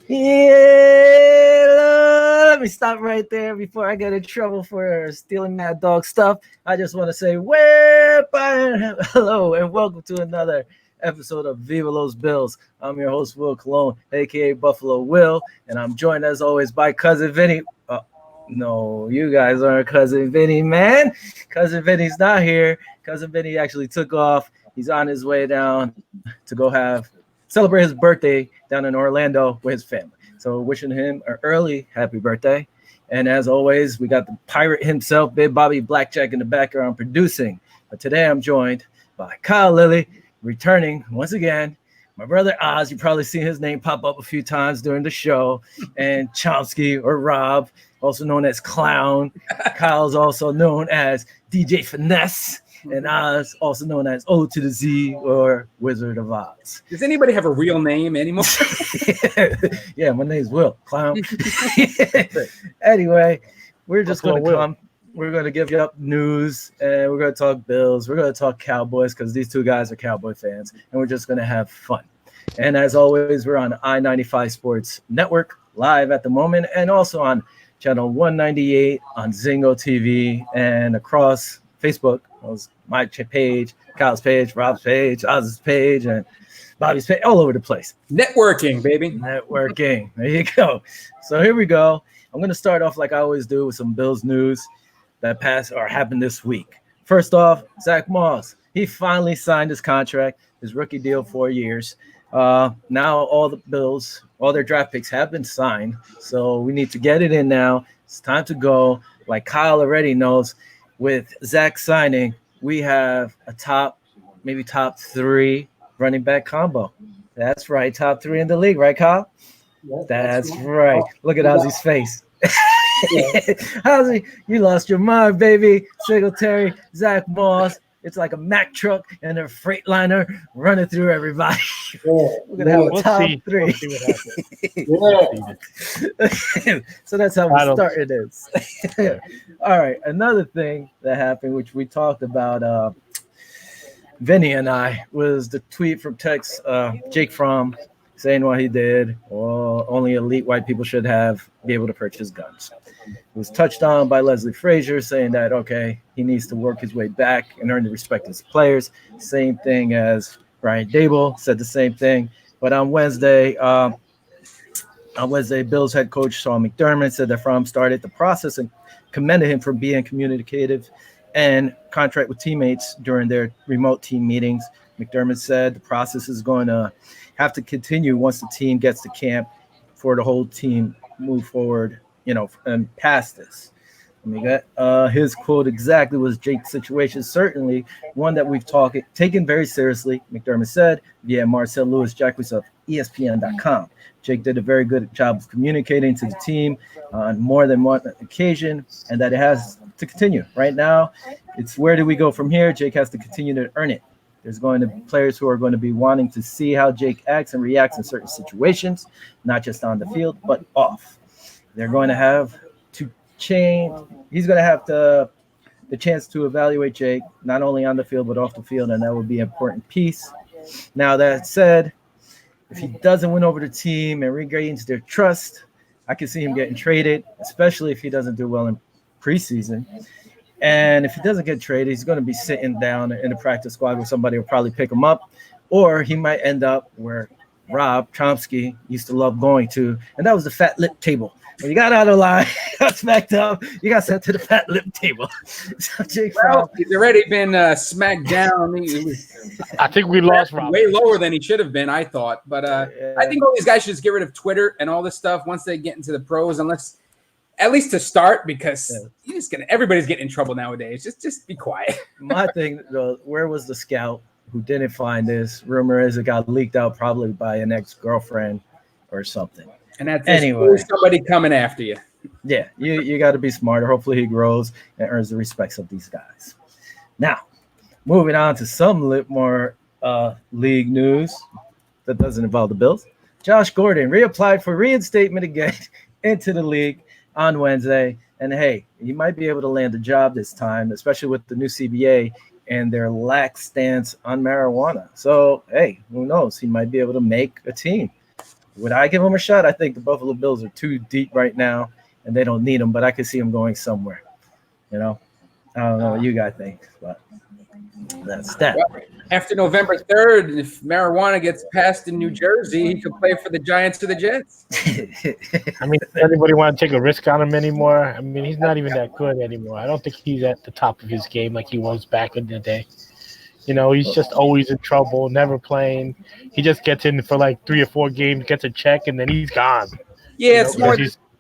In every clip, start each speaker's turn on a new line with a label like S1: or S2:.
S1: Yeah, let me stop right there before I get in trouble for stealing Mad Dog stuff. I just want to say, hello and welcome to another episode of Viva Los Bills. I'm your host, Will Cologne, aka Buffalo Will, and I'm joined as always by Cousin Vinny. No, you guys aren't Cousin Vinny, man. Cousin Vinny's not here. Cousin Vinny actually took off. He's on his way down to go celebrate his birthday down in Orlando with his family. So wishing him an early happy birthday. And as always, we got the pirate himself, Big Bobby Blackjack in the background producing. But today I'm joined by Kyle Lilly, returning once again. My brother Oz, you probably seen his name pop up a few times during the show. And Chomsky or Rob, also known as Clown. Kyle's also known as DJ Finesse. And Oz, also known as O to the Z or Wizard of Oz.
S2: Does anybody have a real name anymore?
S1: Yeah, my name's Will, Clown. Anyway, we're just going to come. We're going to give you up news, and we're going to talk Bills. We're going to talk Cowboys because these two guys are Cowboy fans, and we're just going to have fun. And as always, we're on I-95 Sports Network live at the moment, and also on channel 198 on Zingo TV and across Facebook. My page, Kyle's page, Rob's page, Oz's page, and Bobby's page, all over the place.
S2: Networking, baby.
S1: Networking. There you go. So here we go. I'm going to start off like I always do with some Bills news that passed or happened this week. First off, Zach Moss. He finally signed his contract, his rookie deal, 4 years. Now all the Bills, all their draft picks have been signed. So we need to get it in now. It's time to go. Like Kyle already knows, with Zach signing, we have a maybe top three running back combo. That's right, top three in the league, right, Kyle?
S3: Yeah,
S1: that's right. Look at Ozzy's face. Ozzy, you lost your mind, baby. Singletary, Zach Moss. It's like a Mack truck and a Freightliner running through everybody. We're gonna have a top three. So that's how we started this. All right. Another thing that happened, which we talked about, Vinny and I, was the tweet from Jake Fromm saying what he did. Well, only elite white people should be able to purchase guns. It was touched on by Leslie Frazier saying that, okay, he needs to work his way back and earn the respect of his players. Same thing as Brian Dable said the same thing. But on Wednesday, Bills head coach Sean McDermott said that Fromm started the process and commended him for being communicative and contract with teammates during their remote team meetings. McDermott said the process is going to have to continue once the team gets to camp for the whole team move forward, and past this. His quote exactly was Jake's situation, certainly one that we've taken very seriously, McDermott said via Marcel Lewis-Jacques of ESPN.com. Jake did a very good job of communicating to the team on more than one occasion, and that it has to continue. Right now, it's where do we go from here? Jake has to continue to earn it. There's going to be players who are going to be wanting to see how Jake acts and reacts in certain situations, not just on the field, but off. They're going to have to change. He's going to have the chance to evaluate Jake, not only on the field, but off the field, and that will be an important piece. Now, that said, if he doesn't win over the team and regains their trust, I can see him getting traded, especially if he doesn't do well in preseason. And if he doesn't get traded, he's going to be sitting down in the practice squad where somebody will probably pick him up, or he might end up where Rob Chomsky used to love going to, and that was the fat lip table. When you got out of line, got smacked up, you got sent to the fat lip table. So
S2: he's already been smacked down.
S3: I think we lost Rob.
S2: Way lower than he should have been, I thought. But I think all these guys should just get rid of Twitter and all this stuff once they get into the pros, unless at least to start, because everybody's getting in trouble nowadays. Just be quiet.
S1: My thing, though, where was the scout who didn't find this? Rumor is it got leaked out probably by an ex-girlfriend or something.
S2: And that's anyway, somebody coming after you.
S1: Yeah, you got to be smarter. Hopefully he grows and earns the respects of these guys. Now, moving on to some more league news that doesn't involve the Bills. Josh Gordon reapplied for reinstatement again into the league on Wednesday. And, hey, he might be able to land a job this time, especially with the new CBA and their lax stance on marijuana. So, hey, who knows? He might be able to make a team. would I give him a shot? I think the Buffalo Bills are too deep right now, and they don't need him. But I could see him going somewhere. You know, I don't know what you guys think, but that's that.
S2: Well, after November 3rd, if marijuana gets passed in New Jersey, he could play for the Giants or the Jets.
S3: I mean, does anybody want to take a risk on him anymore? I mean, he's not even that good anymore. I don't think he's at the top of his game like he was back in the day. You know, he's just always in trouble, never playing. He just gets in for like 3 or 4 games, gets a check, and then he's gone.
S2: Yeah, it's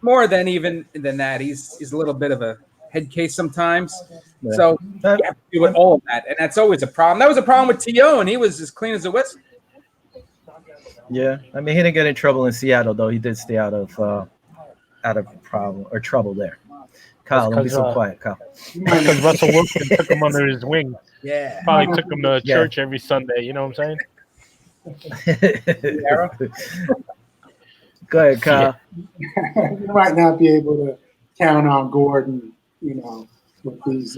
S2: more than even than that. He's a little bit of a head case sometimes.
S1: Yeah.
S2: So you have to deal with all of that, and that's always a problem. That was a problem with T.O., and he was as clean as a whistle.
S1: Yeah, I mean, he didn't get in trouble in Seattle, though. He did stay out of problem or trouble there. Kyle, don't be so quiet, Kyle.
S3: Because Russell Wilson took him under his wing.
S2: Yeah,
S3: Probably took him to church every Sunday. You know what I'm saying?
S1: Go ahead, Kyle.
S4: You might not be able to count on Gordon, you know, with these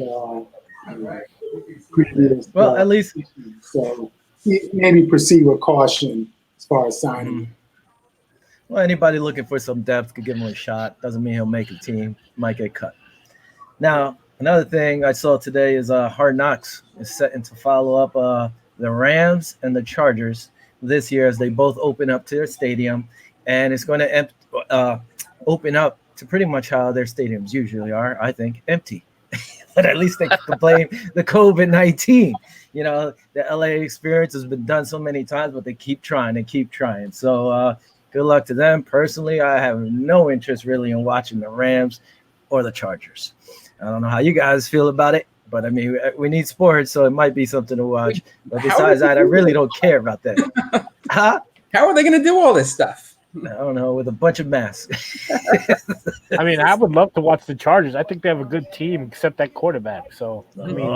S4: previous.
S1: Well, at least.
S4: So maybe proceed with caution as far as signing.
S1: Well, anybody looking for some depth could give him a shot. Doesn't mean he'll make a team. Might get cut. Now, another thing I saw today is Hard Knocks is setting to follow up the Rams and the Chargers this year as they both open up to their stadium. And it's going to open up to pretty much how their stadiums usually are, I think, empty. But at least they can blame the COVID-19. You know, the LA experience has been done so many times, but they keep trying and keep trying. So good luck to them. Personally, I have no interest really in watching the Rams or the Chargers. I don't know how you guys feel about it, but I mean, we need sports, so it might be something to watch. But besides that, I really don't care about that. Huh?
S2: How are they going to do all this stuff?
S1: I don't know, with a bunch of masks.
S3: I mean, I would love to watch the Chargers. I think they have a good team, except that quarterback. So, I mean,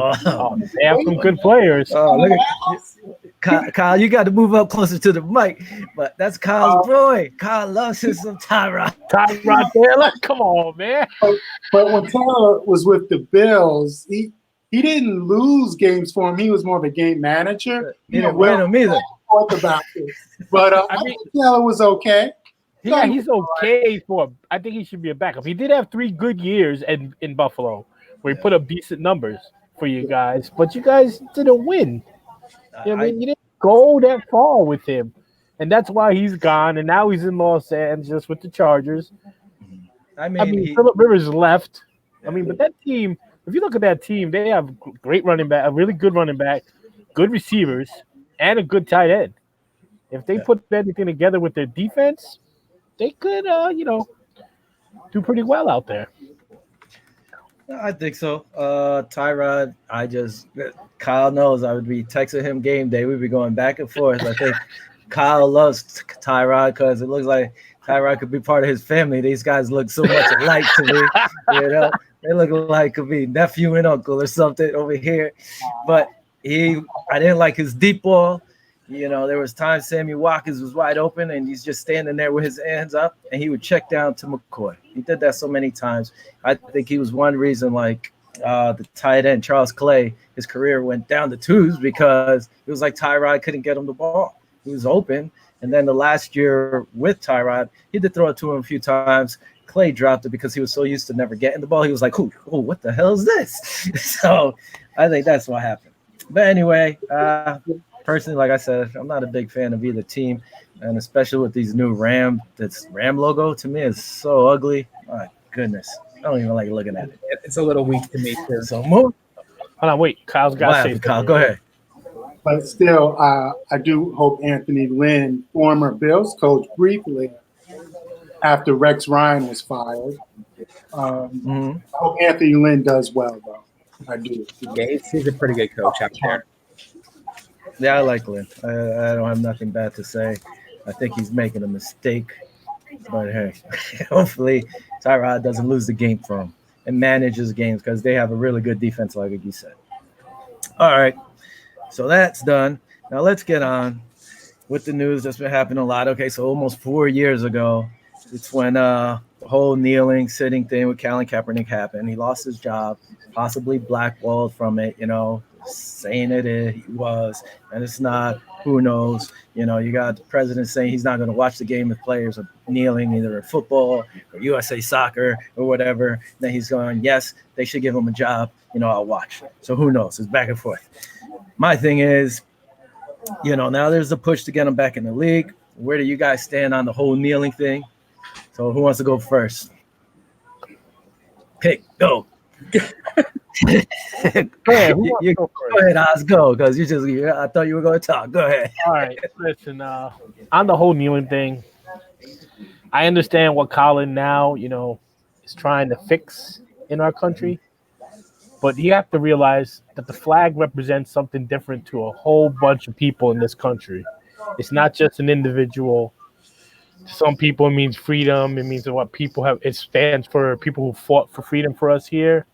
S3: they have some good players.
S1: Oh, look at Kyle, you got to move up closer to the mic. But that's Kyle's boy. Kyle loves him some Tyrod.
S3: Tyrod Taylor, come on, man.
S4: But when Taylor was with the Bills, he didn't lose games for him. He was more of a game manager.
S1: He didn't win them either.
S4: About this. But I mean, Taylor was okay.
S3: Yeah, he's okay for. I think he should be a backup. He did have 3 good years in Buffalo, where he put up decent numbers for you guys, but you guys didn't win. You know, I mean, you didn't go that far with him, and that's why he's gone. And now he's in Los Angeles with the Chargers. I mean, Phillip Rivers left. I mean, but that team. If you look at that team, they have great running back, a really good running back, good receivers, and a good tight end. If they put anything together with their defense, they could, do pretty well out there.
S1: I think so. Tyrod, Kyle knows I would be texting him game day. We'd be going back and forth. I think Kyle loves Tyrod because it looks like Tyrod could be part of his family. These guys look so much alike to me. You know, they look like could be nephew and uncle or something over here. But I didn't like his deep ball. You know, there was times Sammy Watkins was wide open and he's just standing there with his hands up and he would check down to McCoy. He did that so many times. I think he was one reason, the tight end, Charles Clay, his career went down the tubes because it was like Tyrod couldn't get him the ball. He was open. And then the last year with Tyrod, he did throw it to him a few times. Clay dropped it because he was so used to never getting the ball. He was like, oh, what the hell is this? So I think that's what happened. But anyway, personally, like I said, I'm not a big fan of either team, and especially with these new Ram logo to me is so ugly. My goodness, I don't even like looking at it.
S2: It's a little weak to me too.
S1: So more.
S3: Hold on, wait. Kyle's got to say.
S1: Kyle, go ahead.
S4: But still, I do hope Anthony Lynn, former Bills coach, briefly after Rex Ryan was fired. I hope Anthony Lynn does well, though. I do.
S2: Yeah, he's a pretty good coach out there.
S1: Yeah, I like Lynn. I don't have nothing bad to say. I think he's making a mistake. But hey, hopefully Tyrod doesn't lose the game for him and manages games because they have a really good defense, like you said. All right. So that's done. Now let's get on with the news that's been happening a lot. Okay, so almost 4 years ago, it's when the whole kneeling, sitting thing with Colin Kaepernick happened. He lost his job, possibly blackballed from it, saying he was, and it's not. Who knows? You got the president saying he's not going to watch the game if players are kneeling, either in football or USA Soccer or whatever. Then he's going, yes, they should give him a job. I'll watch. So who knows? It's back and forth. My thing is, now there's a push to get him back in the league. Where do you guys stand on the whole kneeling thing? So who wants to go first? Pick, go. Go ahead, Oz, go, because I thought you were going to talk. Go ahead.
S3: All right, listen, on the whole kneeling thing, I understand what Colin now, is trying to fix in our country, but you have to realize that the flag represents something different to a whole bunch of people in this country. It's not just an individual. To some people, it means freedom. It means what people have. It stands for people who fought for freedom for us here.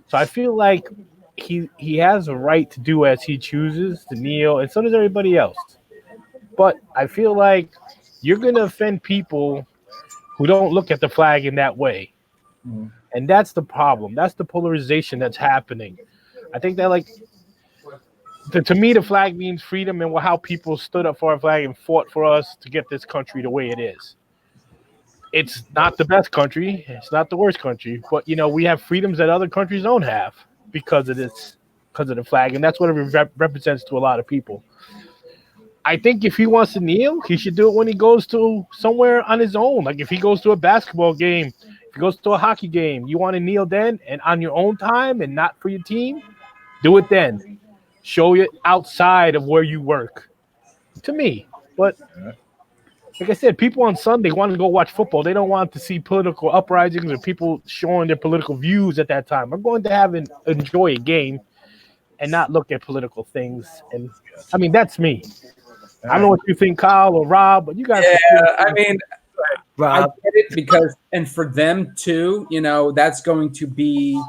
S3: So I feel like he has a right to do as he chooses, to kneel, and so does everybody else. But I feel like you're going to offend people who don't look at the flag in that way. Mm-hmm. And that's the problem. That's the polarization that's happening. I think that, to me, the flag means freedom and how people stood up for our flag and fought for us to get this country the way it is. It's not the best country. It's not the worst country. But, we have freedoms that other countries don't have because of the flag. And that's what it represents to a lot of people. I think if he wants to kneel, he should do it when he goes to somewhere on his own. Like if he goes to a basketball game, if he goes to a hockey game, you want to kneel then and on your own time and not for your team, do it then. Show it outside of where you work. To me. But like I said, people on Sunday want to go watch football. They don't want to see political uprisings or people showing their political views at that time. We're going to enjoy a game and not look at political things. And I mean, that's me. I don't know what you think, Kyle or Rob, but you guys.
S2: Yeah, I mean, Rob. I get it because, and for them too, that's going to be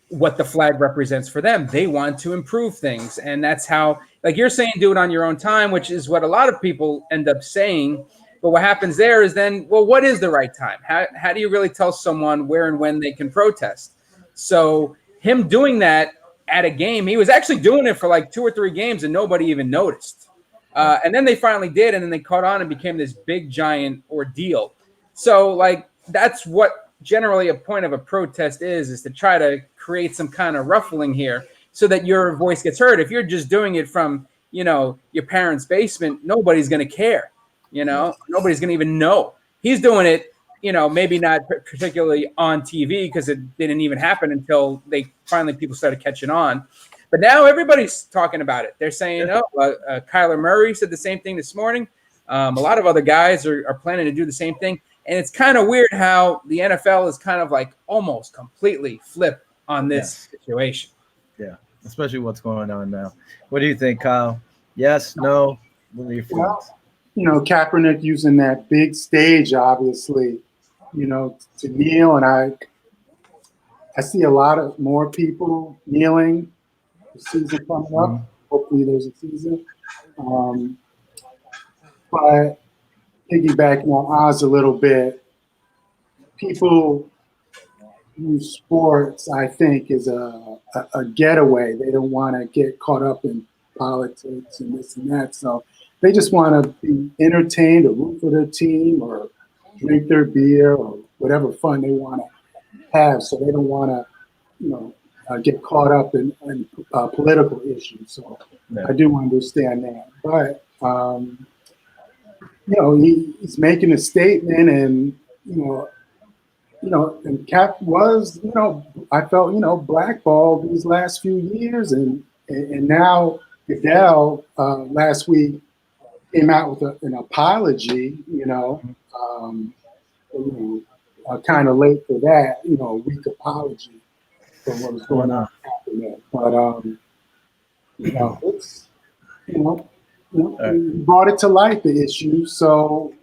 S2: what the flag represents for them. They want to improve things. And that's how, like you're saying, do it on your own time, which is what a lot of people end up saying. But what happens there is then, well, what is the right time? How do you really tell someone where and when they can protest? So him doing that at a game, he was actually doing it for like 2 or 3 games and nobody even noticed. And then they finally did. And then they caught on and became this big, giant ordeal. So that's what generally a point of a protest is to try to create some kind of ruffling here so that your voice gets heard. If you're just doing it from, your parents' basement, nobody's going to care. Nobody's going to even know. He's doing it, maybe not particularly on TV because it didn't even happen until people started catching on. But now everybody's talking about it. They're saying, Kyler Murray said the same thing this morning. A lot of other guys are planning to do the same thing. And it's kind of weird how the NFL is kind of almost completely flipped on this situation.
S1: Yeah, especially what's going on now. What do you think, Kyle? Yes, no? What are your feelings?
S4: Kaepernick using that big stage, obviously, to kneel. And I see a lot of more people kneeling. The season coming up. Mm-hmm. Hopefully there's a season. But piggybacking on Oz a little bit, people use sports, I think, as a getaway. They don't want to get caught up in politics and this and that. So they just want to be entertained or root for their team or drink their beer or whatever fun they want to have. So they don't want to, get caught up in political issues. So I do understand that. But he's making a statement, and and Cap was, I felt, blackballed these last few years, and now Goodell last week came out with an apology, kind of late for that, a weak apology for what was going on. But it's he brought it to light, the issue, so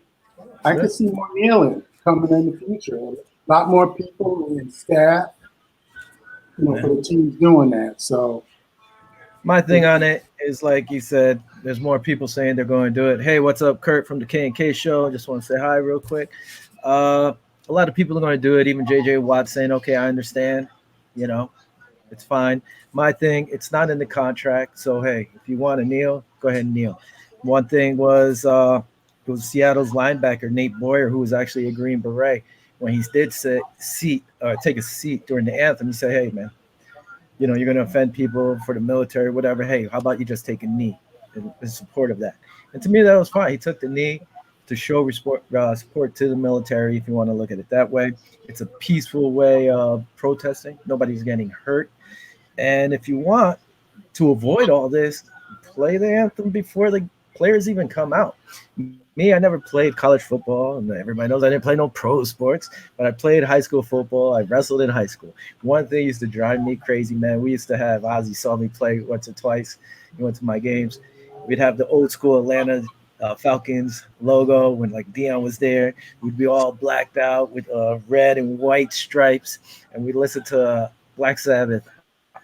S4: I could see more kneeling coming in the future. A lot more people and staff, for the teams doing that. So
S1: my thing on it is, like you said, there's more people saying they're going to do it. Hey, what's up, Kurt from the K&K show? Just want to say hi real quick. A lot of people are going to do it. Even JJ Watt saying, okay, I understand, It's fine. My thing, it's not in the contract. So hey, if you want to kneel, go ahead and kneel. One thing was it was Seattle's linebacker Nate Boyer, who was actually a Green Beret. When he did take a seat during the anthem, he said, "Hey man, you're going to offend people for the military, whatever. Hey, how about you just take a knee in support of that?" And to me, that was fine. He took the knee to show support to the military, if you want to look at it that way. It's a peaceful way of protesting. Nobody's getting hurt. And if you want to avoid all this, play the anthem before the players even come out. Me, I never played college football, and everybody knows I didn't play no pro sports, but I played high school football. I wrestled in high school. One thing used to drive me crazy, man. We used to have Ozzy saw me play once or twice. He went to my games. We'd have the old school Atlanta Falcons logo when like Dion was there. We'd be all blacked out with red and white stripes, and we'd listen to Black Sabbath,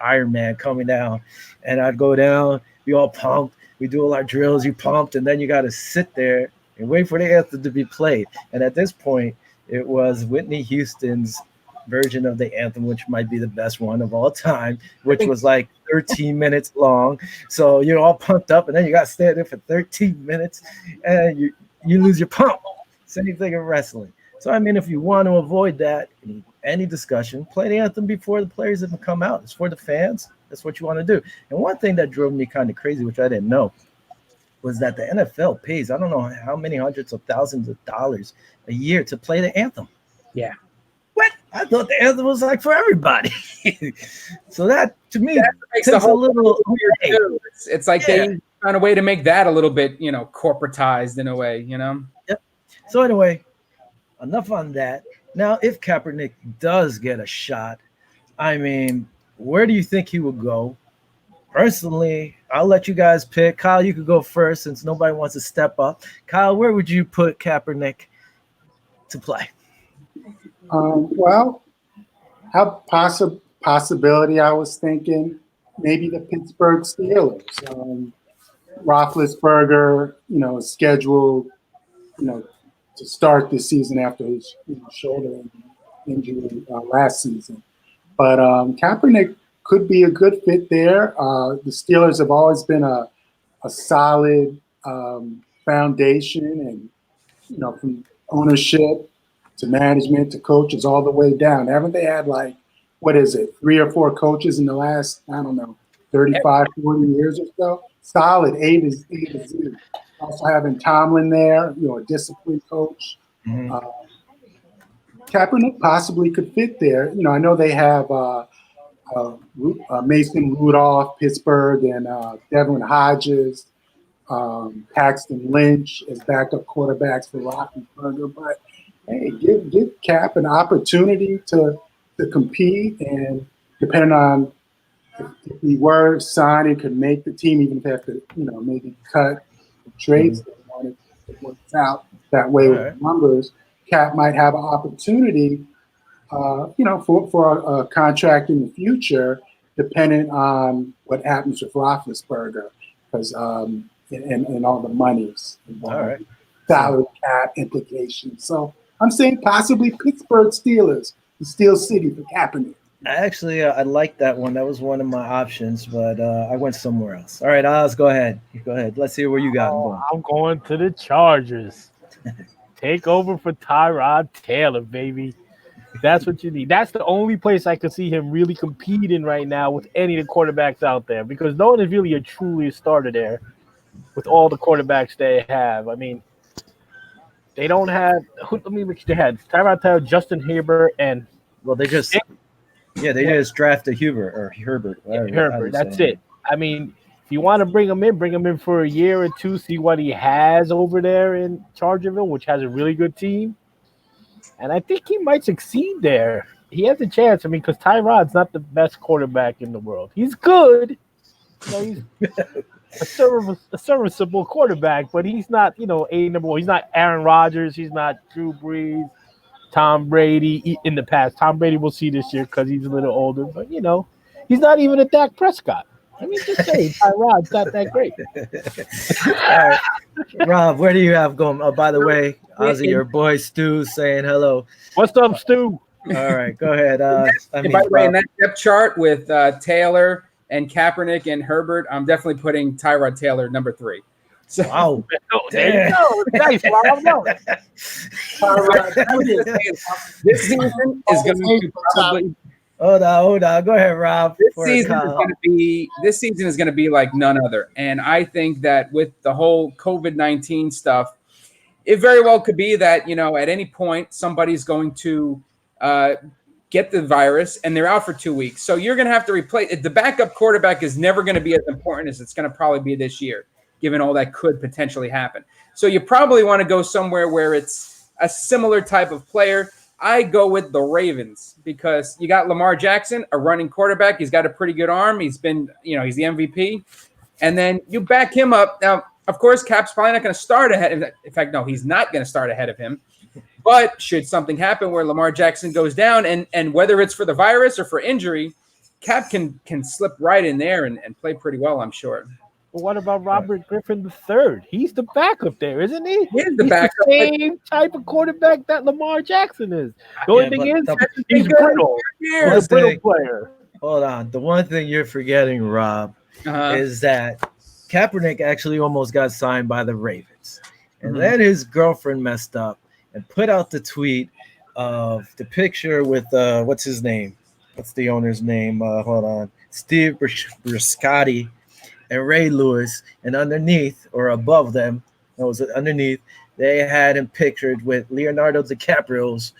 S1: Iron Man coming down, and I'd go down, be all pumped. We do all our drills, you pumped, and then you got to sit there and wait for the anthem to be played. And at this point, it was Whitney Houston's version of the anthem, which might be the best one of all time, which was like 13 minutes long. So you're all pumped up, and then you got to stand there for 13 minutes, and you lose your pump. Same thing in wrestling. So, I mean, if you want to avoid that, any discussion, play the anthem before the players even come out. It's for the fans. That's what you want to do. And one thing that drove me kind of crazy, which I didn't know, was that the NFL pays, I don't know how many hundreds of thousands of dollars a year to play the anthem.
S2: Yeah.
S1: What? I thought the anthem was like for everybody. So that, to me,
S2: makes the whole little weird too. It's like they found a way to make that a little bit, corporatized in a way,
S1: Yep. So anyway, enough on that. Now, if Kaepernick does get a shot, I mean, where do you think he would go? Personally, I'll let you guys pick. Kyle, you could go first since nobody wants to step up. Kyle, where would you put Kaepernick to play?
S4: Well, possibility I was thinking maybe the Pittsburgh Steelers. Roethlisberger, is scheduled, to start this season after his shoulder injury last season. But Kaepernick could be a good fit there. The Steelers have always been a solid foundation, and from ownership to management to coaches all the way down. Haven't they had 3 or 4 coaches in the last 35, 40 years or so? Solid A to Z. Also having Tomlin there, a disciplined coach. Mm-hmm. Kaepernick possibly could fit there. I know they have Mason Rudolph, Pittsburgh, and Devlin Hodges, Paxton Lynch as backup quarterbacks for Roethlisberger. But hey, give Cap an opportunity to compete, and depending on if he were signed and could make the team, even if they have to, maybe cut trades that wanted to work out that way with numbers, Cap might have an opportunity, for a contract in the future, depending on what happens with Roethlisberger, because and all the monies, salary cap implications. So I'm saying possibly Pittsburgh Steelers, the Steel City for Kaepernick.
S1: Actually, I like that one. That was one of my options, but I went somewhere else. All right, Oz, go ahead. Go ahead. Let's see where you got.
S3: I'm going to the Chargers. Take over for Tyrod Taylor, baby. That's what you need. That's the only place I could see him really competing right now with any of the quarterbacks out there, because no one is really truly a starter there with all the quarterbacks they have. I mean, they don't have – let me look. They had Tyrod Taylor, Justin Herbert, and –
S1: well, they just drafted Herbert.
S3: Herbert, that's it. I mean, if you want to bring him in for a year or two, see what he has over there in Chargerville, which has a really good team. And I think he might succeed there. He has a chance. I mean, because Tyrod's not the best quarterback in the world. He's good. He's a serviceable quarterback, but he's not, a number one. He's not Aaron Rodgers. He's not Drew Brees, Tom Brady in the past. Tom Brady we'll see this year because he's a little older. But, he's not even a Dak Prescott. I mean, just saying, Tyrod's not that great.
S1: All right. Rob, where do you have going? Oh, by the way, Ozzy, your boy Stu saying hello.
S3: What's up, Stu?
S1: All right, go ahead.
S2: By the way, in that depth chart with Taylor and Kaepernick and Herbert, I'm definitely putting Tyrod Taylor number 3. So,
S1: wow,
S3: there you go. Nice, Rob.
S2: This season is going to probably.
S1: Hold on. Go ahead, Rob.
S2: This season is going to be like none other, and I think that with the whole COVID-19 stuff, it very well could be that at any point somebody's going to get the virus and they're out for 2 weeks. So you're going to have to replace it. The backup quarterback is never going to be as important as it's going to probably be this year, given all that could potentially happen. So you probably want to go somewhere where it's a similar type of player. I go with the Ravens because you got Lamar Jackson, a running quarterback. He's got a pretty good arm. He's been, he's the MVP. And then you back him up. Now, of course, Cap's probably not going to start ahead. In fact, no, he's not going to start ahead of him. But should something happen where Lamar Jackson goes down, and whether it's for the virus or for injury, Cap can slip right in there and play pretty well, I'm sure.
S3: But what about Robert Griffin III? He's the backup there, isn't he?
S2: He's the backup.
S3: The same type of quarterback that Lamar Jackson is. The only thing is, he's brittle. He's a brittle player.
S1: Hold on. The one thing you're forgetting, Rob, is that Kaepernick actually almost got signed by the Ravens. And then his girlfriend messed up and put out the tweet of the picture with, what's his name? What's the owner's name? Hold on. Steve Biscotti and Ray Lewis, and underneath or above them, they had him pictured with Leonardo DiCaprio's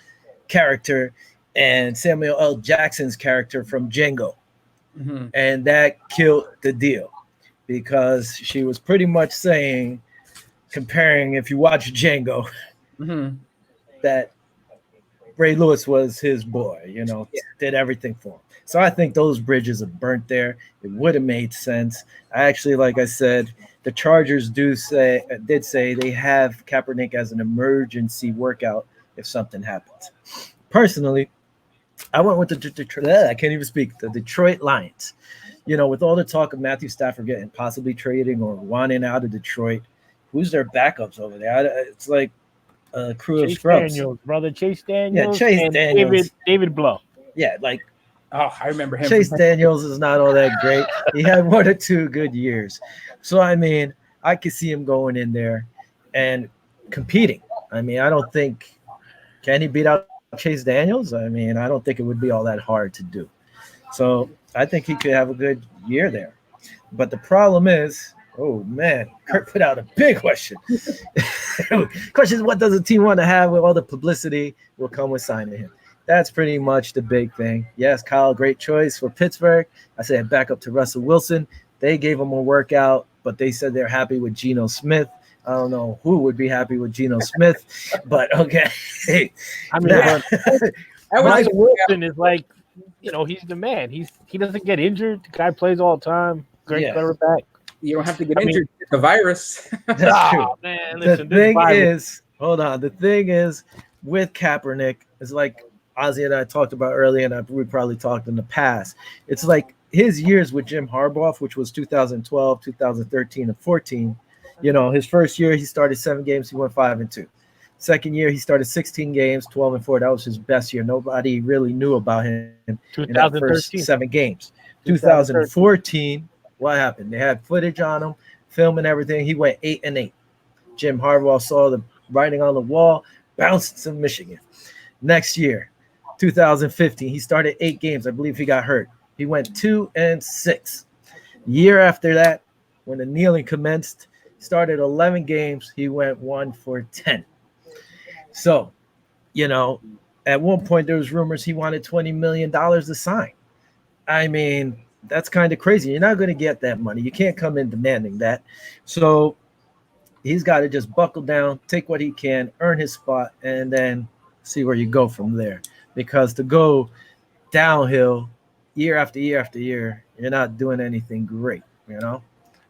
S1: character and Samuel L. Jackson's character from Django. And that killed the deal because she was pretty much saying, comparing, if you watch Django, that Ray Lewis was his boy, did everything for him. So I think those bridges are burnt there. It would have made sense. I actually, like I said, the Chargers did say they have Kaepernick as an emergency workout if something happens. Personally, I went with the Detroit Lions. With all the talk of Matthew Stafford getting possibly trading or wanting out of Detroit, who's their backups over there? It's like a crew of scrubs.
S3: Chase Daniels.
S1: Yeah, Chase Daniels.
S3: David Blough.
S1: Yeah, like.
S2: Oh, I remember him.
S1: Chase Daniels is not all that great. He had 1 or 2 good years. So, I could see him going in there and competing. I don't think – can he beat out Chase Daniels? I don't think it would be all that hard to do. So, I think he could have a good year there. But the problem is – oh, man, Kurt put out a big question. Question is, what does the team want to have with all the publicity will come with signing him? That's pretty much the big thing. Yes, Kyle, great choice for Pittsburgh. I said back up to Russell Wilson. They gave him a workout, but they said they're happy with Geno Smith. I don't know who would be happy with Geno Smith, but okay.
S3: Russell Wilson is like, he's the man. He doesn't get injured. The guy plays all the time. Great quarterback.
S2: You don't have to get injured. The virus.
S1: That's true.
S3: Man, listen,
S1: the thing is, with Kaepernick, it's like Ozzy and I talked about earlier, and we probably talked in the past. It's like his years with Jim Harbaugh, which was 2012, 2013, and 14. His first year, he started 7 games. He went 5-2. Second year, he started 16 games, 12-4. That was his best year. Nobody really knew about him in that first 7 games. 2014, what happened? They had footage on him, film and everything. He went 8-8. Jim Harbaugh saw the writing on the wall, bounced to Michigan. Next year, 2015, he started 8 games. I believe he got hurt. He went 2-6. Year after that, when the kneeling commenced, started 11 games. He went 1-10. So, at one point there was rumors he wanted $20 million to sign. That's kind of crazy. You're not going to get that money. You can't come in demanding that. So he's got to just buckle down, take what he can, earn his spot, and then see where you go from there. Because to go downhill year after year after year, you're not doing anything great,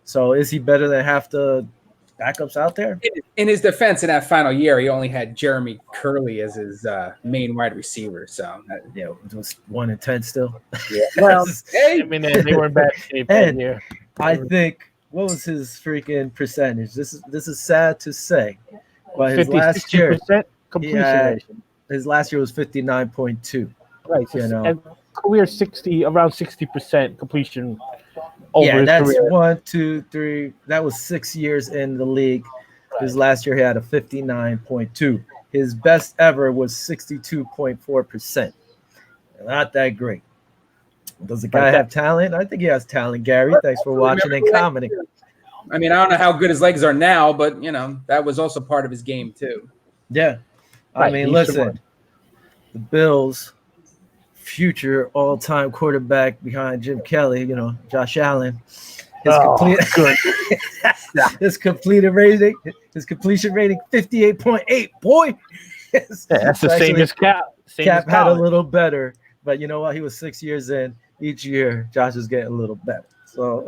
S1: So is he better than half the backups out there?
S2: In his defense, in that final year, he only had Jeremy Curley as his main wide receiver. So
S1: it was 1-10 still.
S2: Yeah. Well,
S3: they were in bad shape that year.
S1: I think what was his freaking percentage? This is sad to say, but his last year
S3: completion rate.
S1: his last year was 59.2.
S3: Right. So,
S1: You know,
S3: and career 60% completion over his
S1: that's
S3: career.
S1: 1, 2, 3. That was 6 years in the league. His last year he had a 59.2. His best ever was 62.4%. Not that great. Does the guy have talent? I think he has talent, Gary. Thanks for watching and commenting.
S2: I mean, I don't know how good his legs are now, but that was also part of his game too.
S1: Yeah. I mean, listen, the Bills' future all-time quarterback behind Jim Kelly, Josh Allen, his completion rating 58.8. Boy,
S3: that's the same as Cap.
S1: Cap had a little better, but you know what? He was 6 years in. Each year, Josh is getting a little better. So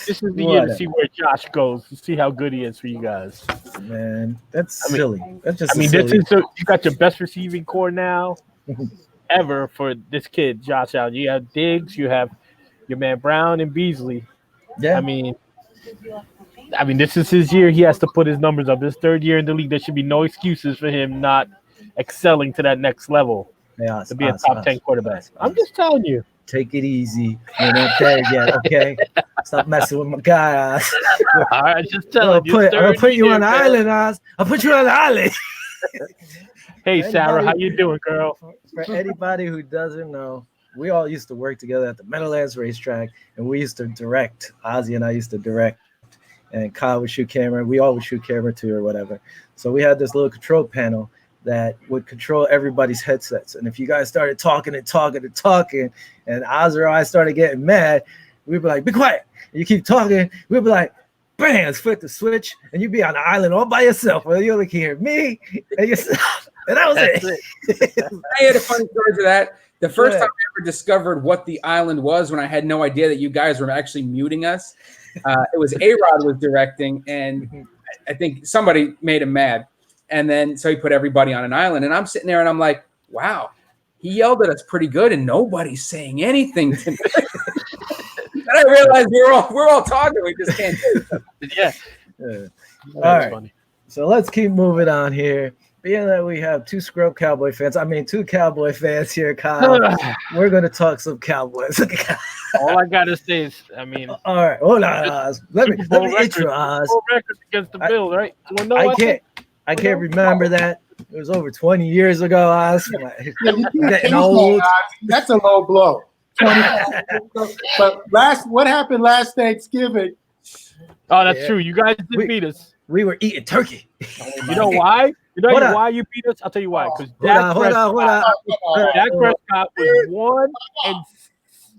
S3: this is the year to see where Josh goes, to see how good he is for you guys.
S1: Man, that's silly. That's just.
S3: This is you got your best receiving core now ever for this kid, Josh Allen. You have Diggs, you have your man Brown and Beasley.
S1: Yeah.
S3: I mean, this is his year. He has to put his numbers up. His third year in the league. There should be no excuses for him not excelling to that next level to be a top 10 quarterback. I'm just telling you.
S1: Take it easy. We're not there yet, okay? Stop messing with my guy.
S3: All right, just telling you.
S1: I'm gonna put you on the island, Oz. I'll put you on the island.
S3: Hey, Sarah, how you doing, girl?
S1: For anybody who doesn't know, we all used to work together at the Meadowlands racetrack, and we used to direct. Ozzy and I used to direct, and Kyle would shoot camera. We all would shoot camera too, or whatever. So we had this little control panel that would control everybody's headsets. And if you guys started talking, and Oz or I started getting mad, we'd be like, be quiet. And you keep talking, we'd be like, bam, let's flip the switch, and you'd be on the island all by yourself. Well, you only can hear me and yourself. And that was it.
S2: I had a funny story to that. The first time I ever discovered what the island was, when I had no idea that you guys were actually muting us, it was A-Rod was directing, and I think somebody made him mad. And then so he put everybody on an island, and I'm sitting there and I'm like, wow, he yelled at us pretty good and nobody's saying anything to me. And I realized we're all talking, we just can't do it.
S3: Yeah.
S1: All right. Funny. So let's keep moving on here. Being that we have two Cowboy fans here, Kyle, we're going to talk some Cowboys.
S3: All I got to say is,
S1: all right, hold on, Oz. Let me intro Oz.
S3: Record against the Bills, right?
S1: I can't remember that. It was over 20 years ago, Oz.
S4: Getting old. That's a low blow. But what happened last Thanksgiving?
S3: Oh, that's true. You guys did beat us.
S1: We were eating turkey.
S3: You know why? You know why you beat us? I'll tell you why. Because Dak Prescott was 1 and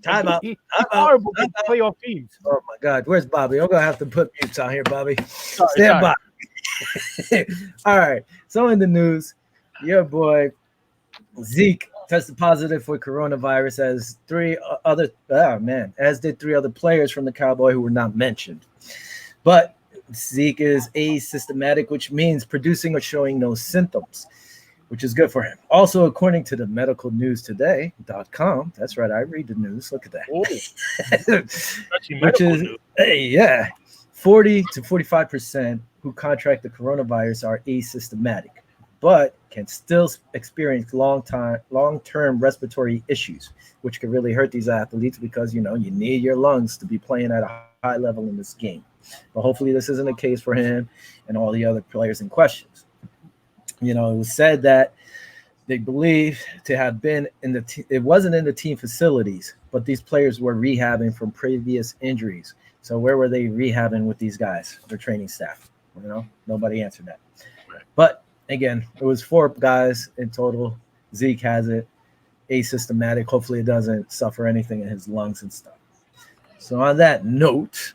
S1: time out.
S3: Horrible playoff teams.
S1: Oh my God, where's Bobby? I'm gonna have to put mutes on here, Bobby. Stand by. All right. So in the news, your boy Zeke tested positive for coronavirus, as did 3 other players from the Cowboy who were not mentioned. But Zeke is asymptomatic, which means producing or showing no symptoms, which is good for him. Also, according to the medicalnewstoday.com, that's right, I read the news. Look at that. Which is 40 to 45% who contract the coronavirus are asymptomatic, but can still experience long-term respiratory issues, which could really hurt these athletes because, you need your lungs to be playing at a high level in this game. But hopefully this isn't the case for him and all the other players in questions. It was said that they believe to have been it wasn't in the team facilities, but these players were rehabbing from previous injuries. So where were they rehabbing with these guys, their training staff? Nobody answered that. Right. But again, it was 4 guys in total. Zeke has it, asymptomatic. Hopefully it doesn't suffer anything in his lungs and stuff. So on that note,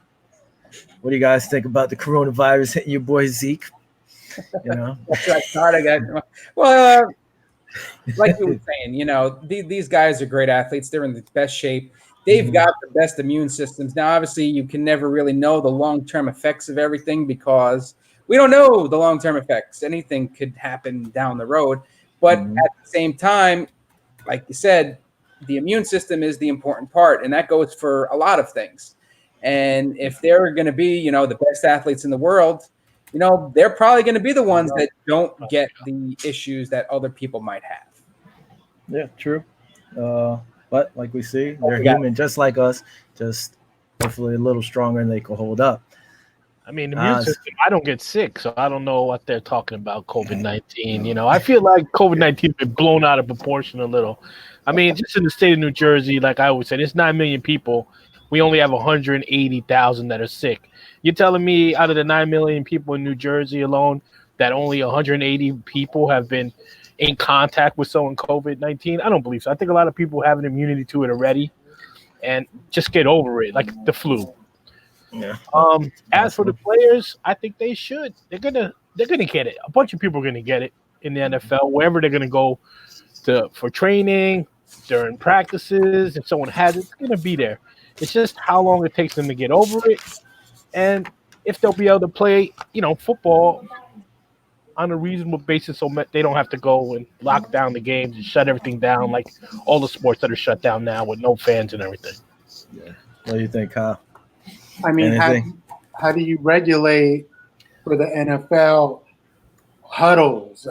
S1: what do you guys think about the coronavirus hitting your boy Zeke?
S2: Well, like you were saying, these guys are great athletes. They're in the best shape. They've got the best immune systems. Now, obviously, you can never really know the long-term effects of everything because we don't know the long-term effects. Anything could happen down the road. But at the same time, like you said, the immune system is the important part, and that goes for a lot of things. And if they're going to be, the best athletes in the world, they're probably going to be the ones that don't get the issues that other people might have.
S1: Yeah, true. But like we see, they're human just like us, just hopefully a little stronger and they can hold up.
S3: I mean, the immune system, I don't get sick, so I don't know what they're talking about, COVID-19. I feel like COVID-19 has been blown out of proportion a little. I mean, just in the state of New Jersey, like I always say, there's 9 million people. We only have 180,000 that are sick. You're telling me out of the 9 million people in New Jersey alone that only 180 people have been in contact with someone COVID-19? I don't believe so. I think a lot of people have an immunity to it already and just get over it, like the flu.
S1: Yeah.
S3: As for the players, I think they should. They're gonna get it. A bunch of people are gonna get it in the NFL, wherever they're gonna go for training, during practices. If someone has it, it's gonna be there. It's just how long it takes them to get over it, and if they'll be able to play, football on a reasonable basis, so they don't have to go and lock down the games and shut everything down like all the sports that are shut down now with no fans and everything.
S1: Yeah. What do you think, Kyle?
S4: I mean, how do you regulate for the NFL huddles,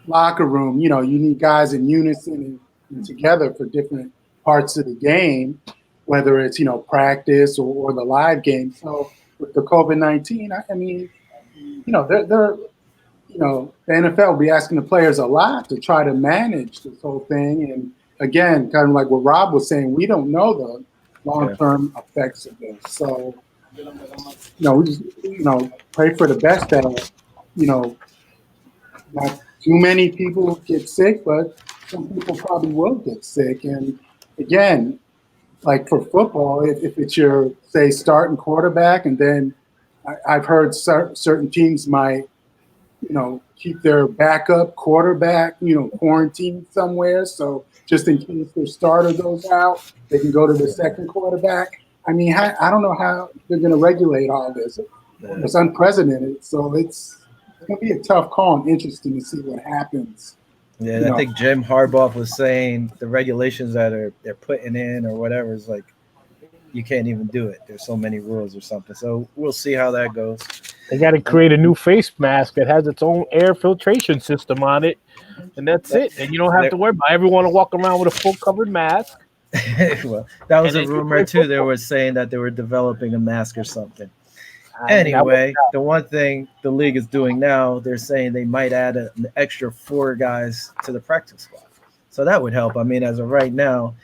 S4: locker room? You need guys in unison and together for different parts of the game, whether it's, practice or the live game. So with the COVID-19, I mean, they're the NFL will be asking the players a lot to try to manage this whole thing. And again, kind of like what Rob was saying, we don't know the long-term effects of this. So, we just, pray for the best that, not too many people get sick, but some people probably will get sick. And again, like for football, if it's your, say, starting quarterback, and then I've heard certain teams might, keep their backup quarterback, quarantined somewhere. So just in case their starter goes out, they can go to the second quarterback. I mean, I don't know how they're going to regulate all this. It's unprecedented. So it's going to be a tough call and interesting to see what happens.
S1: Yeah, I think Jim Harbaugh was saying the regulations that they're putting in or whatever is like, you can't even do it. There's so many rules or something. So we'll see how that goes.
S3: They got to create a new face mask that has its own air filtration system on it, and that's it. And you don't have to worry about everyone to walk around with a full covered mask.
S1: Well, that was a rumor too. They were saying that they were developing a mask or something. Anyway, the one thing the league is doing now, they're saying they might add an extra 4 guys to the practice squad. So that would help. I mean, as of right now,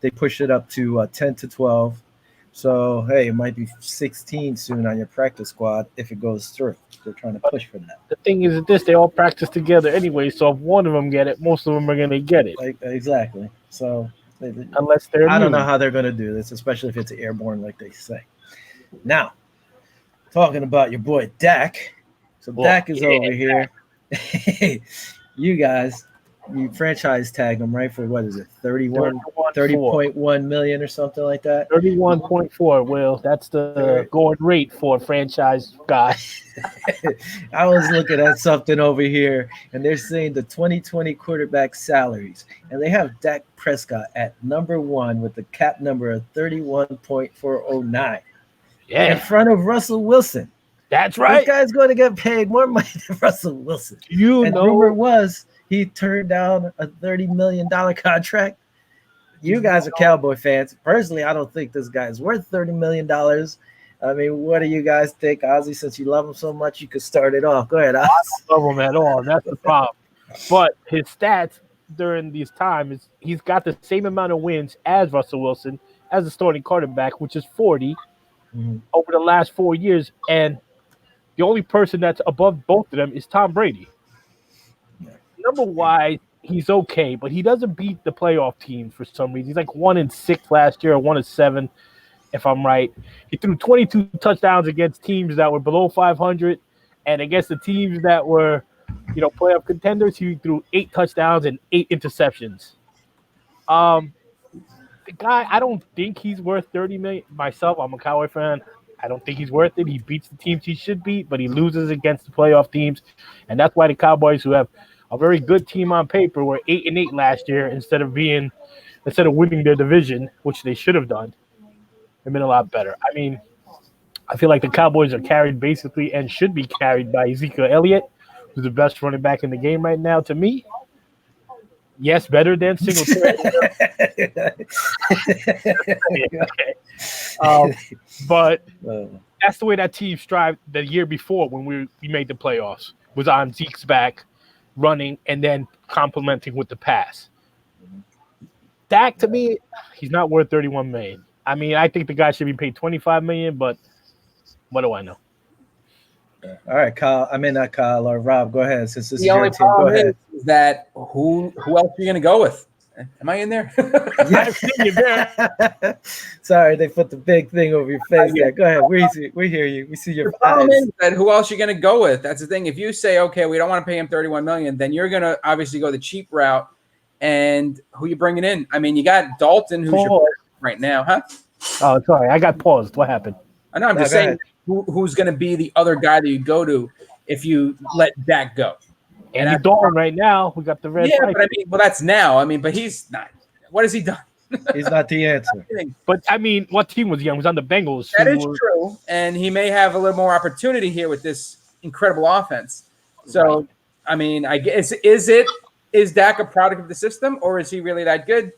S1: they push it up to 10 to 12. So, hey, it might be 16 soon on your practice squad if it goes through. They're trying to push for that.
S3: The thing is that they all practice together anyway. So if one of them get it, most of them are going to get it.
S1: Exactly. So
S3: unless they're
S1: I don't know how they're going to do this, especially if it's airborne like they say. Now, talking about your boy Dak. So Dak is over here. You guys, you franchise tagged him, right? For what is it? 30.1 million or something like that.
S3: 31.4. Will, that's the going rate for a franchise guy.
S1: I was looking at something over here, and they're saying the 2020 quarterback salaries, and they have Dak Prescott at number 1 with the cap number of 31.409.
S3: Yeah,
S1: in front of Russell Wilson.
S3: That's right.
S1: This guy's going to get paid more money than Russell Wilson. Rumor was he turned down a $30 million contract. You guys are Cowboy fans. Personally, I don't think this guy is worth $30 million. I mean, what do you guys think? Ozzy, since you love him so much, you could start it off. Go ahead, Ozzy.
S3: I don't love him at all. That's the problem. But his stats during these times, he's got the same amount of wins as Russell Wilson as a starting quarterback, which is 40 over the last 4 years. And the only person that's above both of them is Tom Brady. Number-wise, he's okay, but he doesn't beat the playoff teams for some reason. He's like 1-6 last year, or 1-7, if I'm right. He threw 22 touchdowns against teams that were below 500, and against the teams that were, playoff contenders, he threw 8 touchdowns and 8 interceptions. The guy, I don't think he's worth $30 million. Myself, I'm a Cowboy fan. I don't think he's worth it. He beats the teams he should beat, but he loses against the playoff teams, and that's why the Cowboys, who have a very good team on paper, were 8-8 last year instead of winning their division, which they should have done. They've been a lot better. I mean, I feel like the Cowboys are carried basically and should be carried by Ezekiel Elliott, who's the best running back in the game right now to me. Yes, better than Singletary. But that's the way that team strived the year before when we made the playoffs, was on Zeke's back, running, and then complementing with the pass. Dak, to me, he's not worth $31 million. I mean, I think the guy should be paid $25 million, but what do I know?
S1: All right, Kyle. I mean, not Kyle or Rob. Go ahead. Since this is your
S2: only
S1: team, go ahead.
S2: Is that who else are you going to go with? Am I in there?
S3: Yeah. there.
S1: Sorry, they put the big thing over your face there. Go ahead. We hear you. We see your eyes.
S2: Is that who else you're going to go with? That's the thing. If you say, okay, we don't want to pay him $31 million, then you're going to obviously go the cheap route. And who you bringing in? I mean, you got Dalton, who's your right now, huh?
S3: Oh, sorry, I got paused. What happened?
S2: I know. I'm just saying who's going to be the other guy that you go to if you let Dak go.
S3: Andy Dalton right now. We got the red.
S2: Yeah, but I mean, well, that's now. I mean, but he's not. What has he done?
S1: He's not the answer.
S3: But I mean, what team was he on? He was on the Bengals.
S2: That is true, and he may have a little more opportunity here with this incredible offense. So, right. I mean, I guess is Dak a product of the system, or is he really that good?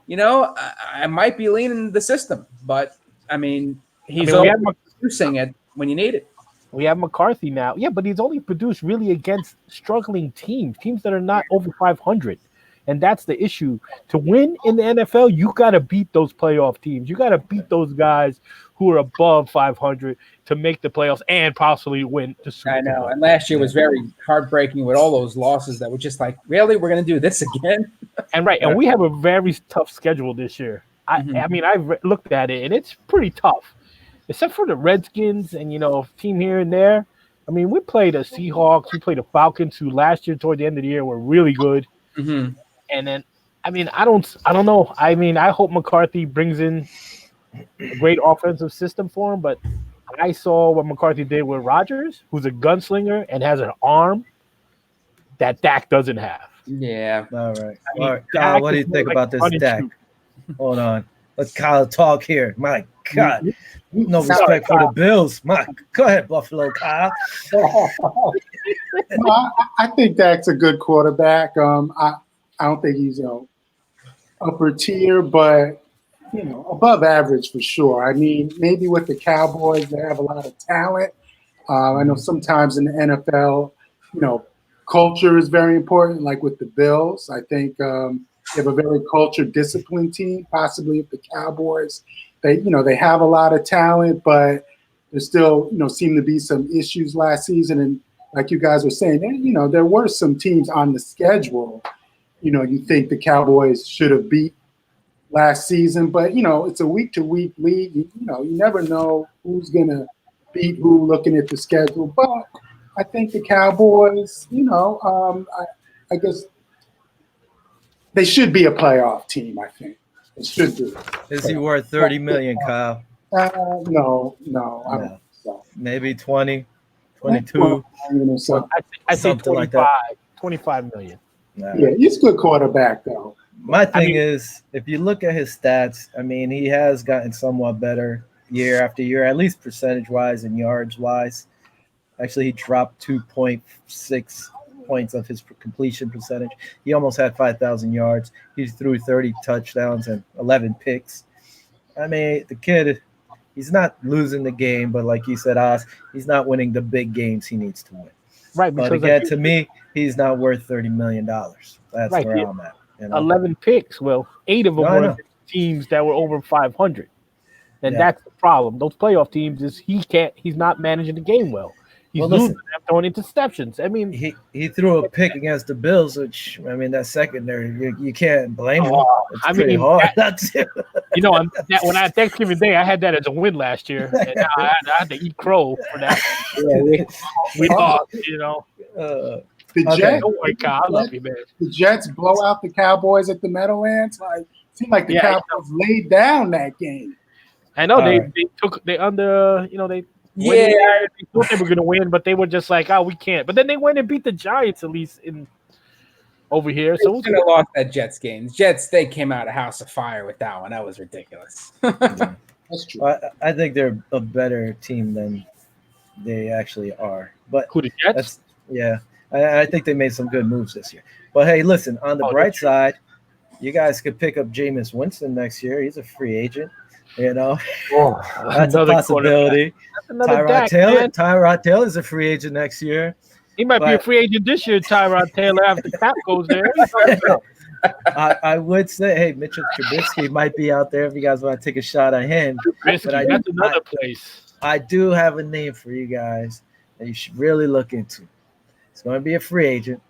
S2: You know, I might be leaning the system, but I mean, he's producing it when you need it.
S3: We have McCarthy now. Yeah, but he's only produced really against struggling teams that are not over 500. And that's the issue. To win in the NFL, you got to beat those playoff teams. You got to beat those guys who are above 500 to make the playoffs and possibly win the Super Bowl.
S2: I know. And last year was very heartbreaking with all those losses that were just like, really? We're going to do this again?
S3: And we have a very tough schedule this year. I mean, I've looked at it, and it's pretty tough. Except for the Redskins and, team here and there. I mean, we played the Seahawks. We played the Falcons, who last year toward the end of the year were really good.
S2: Mm-hmm.
S3: And then, I mean, I don't know. I mean, I hope McCarthy brings in a great offensive system for him. But I saw what McCarthy did with Rodgers, who's a gunslinger and has an arm that Dak doesn't have.
S2: Yeah.
S1: All right. All right. Kyle, what do you think about this Dak? Hold on. Let Kyle talk here. My God. No respect for the Bills. Go ahead, Buffalo Kyle.
S4: I think Dak's a good quarterback. I don't think he's upper tier, but above average for sure. I mean, maybe with the Cowboys, they have a lot of talent. I know sometimes in the NFL, culture is very important. Like with the Bills, I think they have a very culture-disciplined team. Possibly with the Cowboys, they have a lot of talent, but there still seem to be some issues last season. And like you guys were saying, there were some teams on the schedule. You think the Cowboys should have beat last season, but it's a week-to-week league. You never know who's gonna beat who looking at the schedule. But I think the Cowboys, I guess they should be a playoff team. I think it should be.
S1: Is he worth $30 million, Kyle?
S4: No, I don't think so.
S1: Maybe 20, 22.
S3: I think 25, like that. 25 million.
S4: Yeah, he's a good quarterback, though.
S1: My thing is, if you look at his stats, I mean, he has gotten somewhat better year after year, at least percentage-wise and yards-wise. Actually, he dropped 2.6 points of his completion percentage. He almost had 5,000 yards. He threw 30 touchdowns and 11 picks. I mean, the kid, he's not losing the game, but like you said, Oz, he's not winning the big games he needs to win.
S3: Right.
S1: But again, to me, he's not worth $30 million. That's right, where I'm at.
S3: 11 picks. Well, 8 of them were teams that were over 500. And that's the problem. Those playoff teams he's not managing the game well. He's losing them, throwing interceptions. I mean,
S1: he threw a pick against the Bills, which I mean, that secondary, you can't blame him. It's pretty hard not to.
S3: When I Thanksgiving Day, I had that as a win last year, and I had to eat crow for that. We lost.
S4: The Jets,
S3: I love you, man.
S4: The Jets blow out the Cowboys at the Meadowlands. Seemed like the Cowboys laid down that game.
S3: I know they thought they were going to win, but they were just like, we can't. But then they went and beat the Giants at least over here. So
S2: we could have lost that Jets game. The Jets, they came out of house of fire with that one. That was ridiculous.
S4: That's true.
S1: I think they're a better team than they actually are. But
S3: Who, the Jets?
S1: that's yeah. I think they made some good moves this year. But hey, listen, on the bright
S3: that's true.
S1: side, you guys could pick up Jameis Winston next year. He's a free agent. You know, that's a
S3: Another
S1: possibility.
S3: That's another Dak, man.
S1: Tyrod Taylor's a free agent next year.
S3: He might be a free agent this year, Tyrod Taylor, after Cap goes there.
S1: I would say, hey, Mitchell Trubisky might be out there if you guys want to take a shot at him.
S3: Trubisky, that's another place.
S1: I do have a name for you guys that you should really look into. He's going to be a free agent.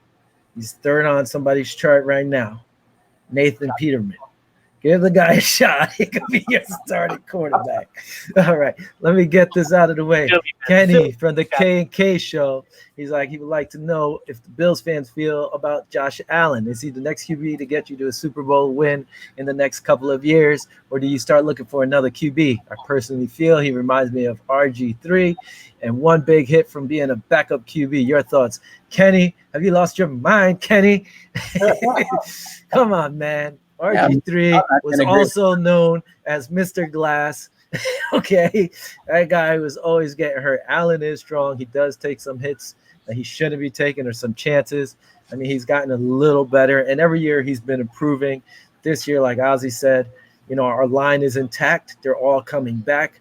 S1: He's third on somebody's chart right now. Nathan Peterman. Give the guy a shot. He could be your starting quarterback. All right, let me get this out of the way. Kenny from the K&K show, he's like, he would like to know if the Bills fans feel about Josh Allen. Is he the next QB to get you to a Super Bowl win in the next couple of years, or do you start looking for another QB? I personally feel he reminds me of RG3 and one big hit from being a backup QB. Your thoughts? Kenny, have you lost your mind, Kenny? Come on, man. RG3 was also known as Mr. Glass. Okay, that guy was always getting hurt. Allen is strong. He does take some hits that he shouldn't be taking, or some chances. I mean, he's gotten a little better, and every year he's been improving. This year, like Ozzy said, you know, our line is intact. They're all coming back.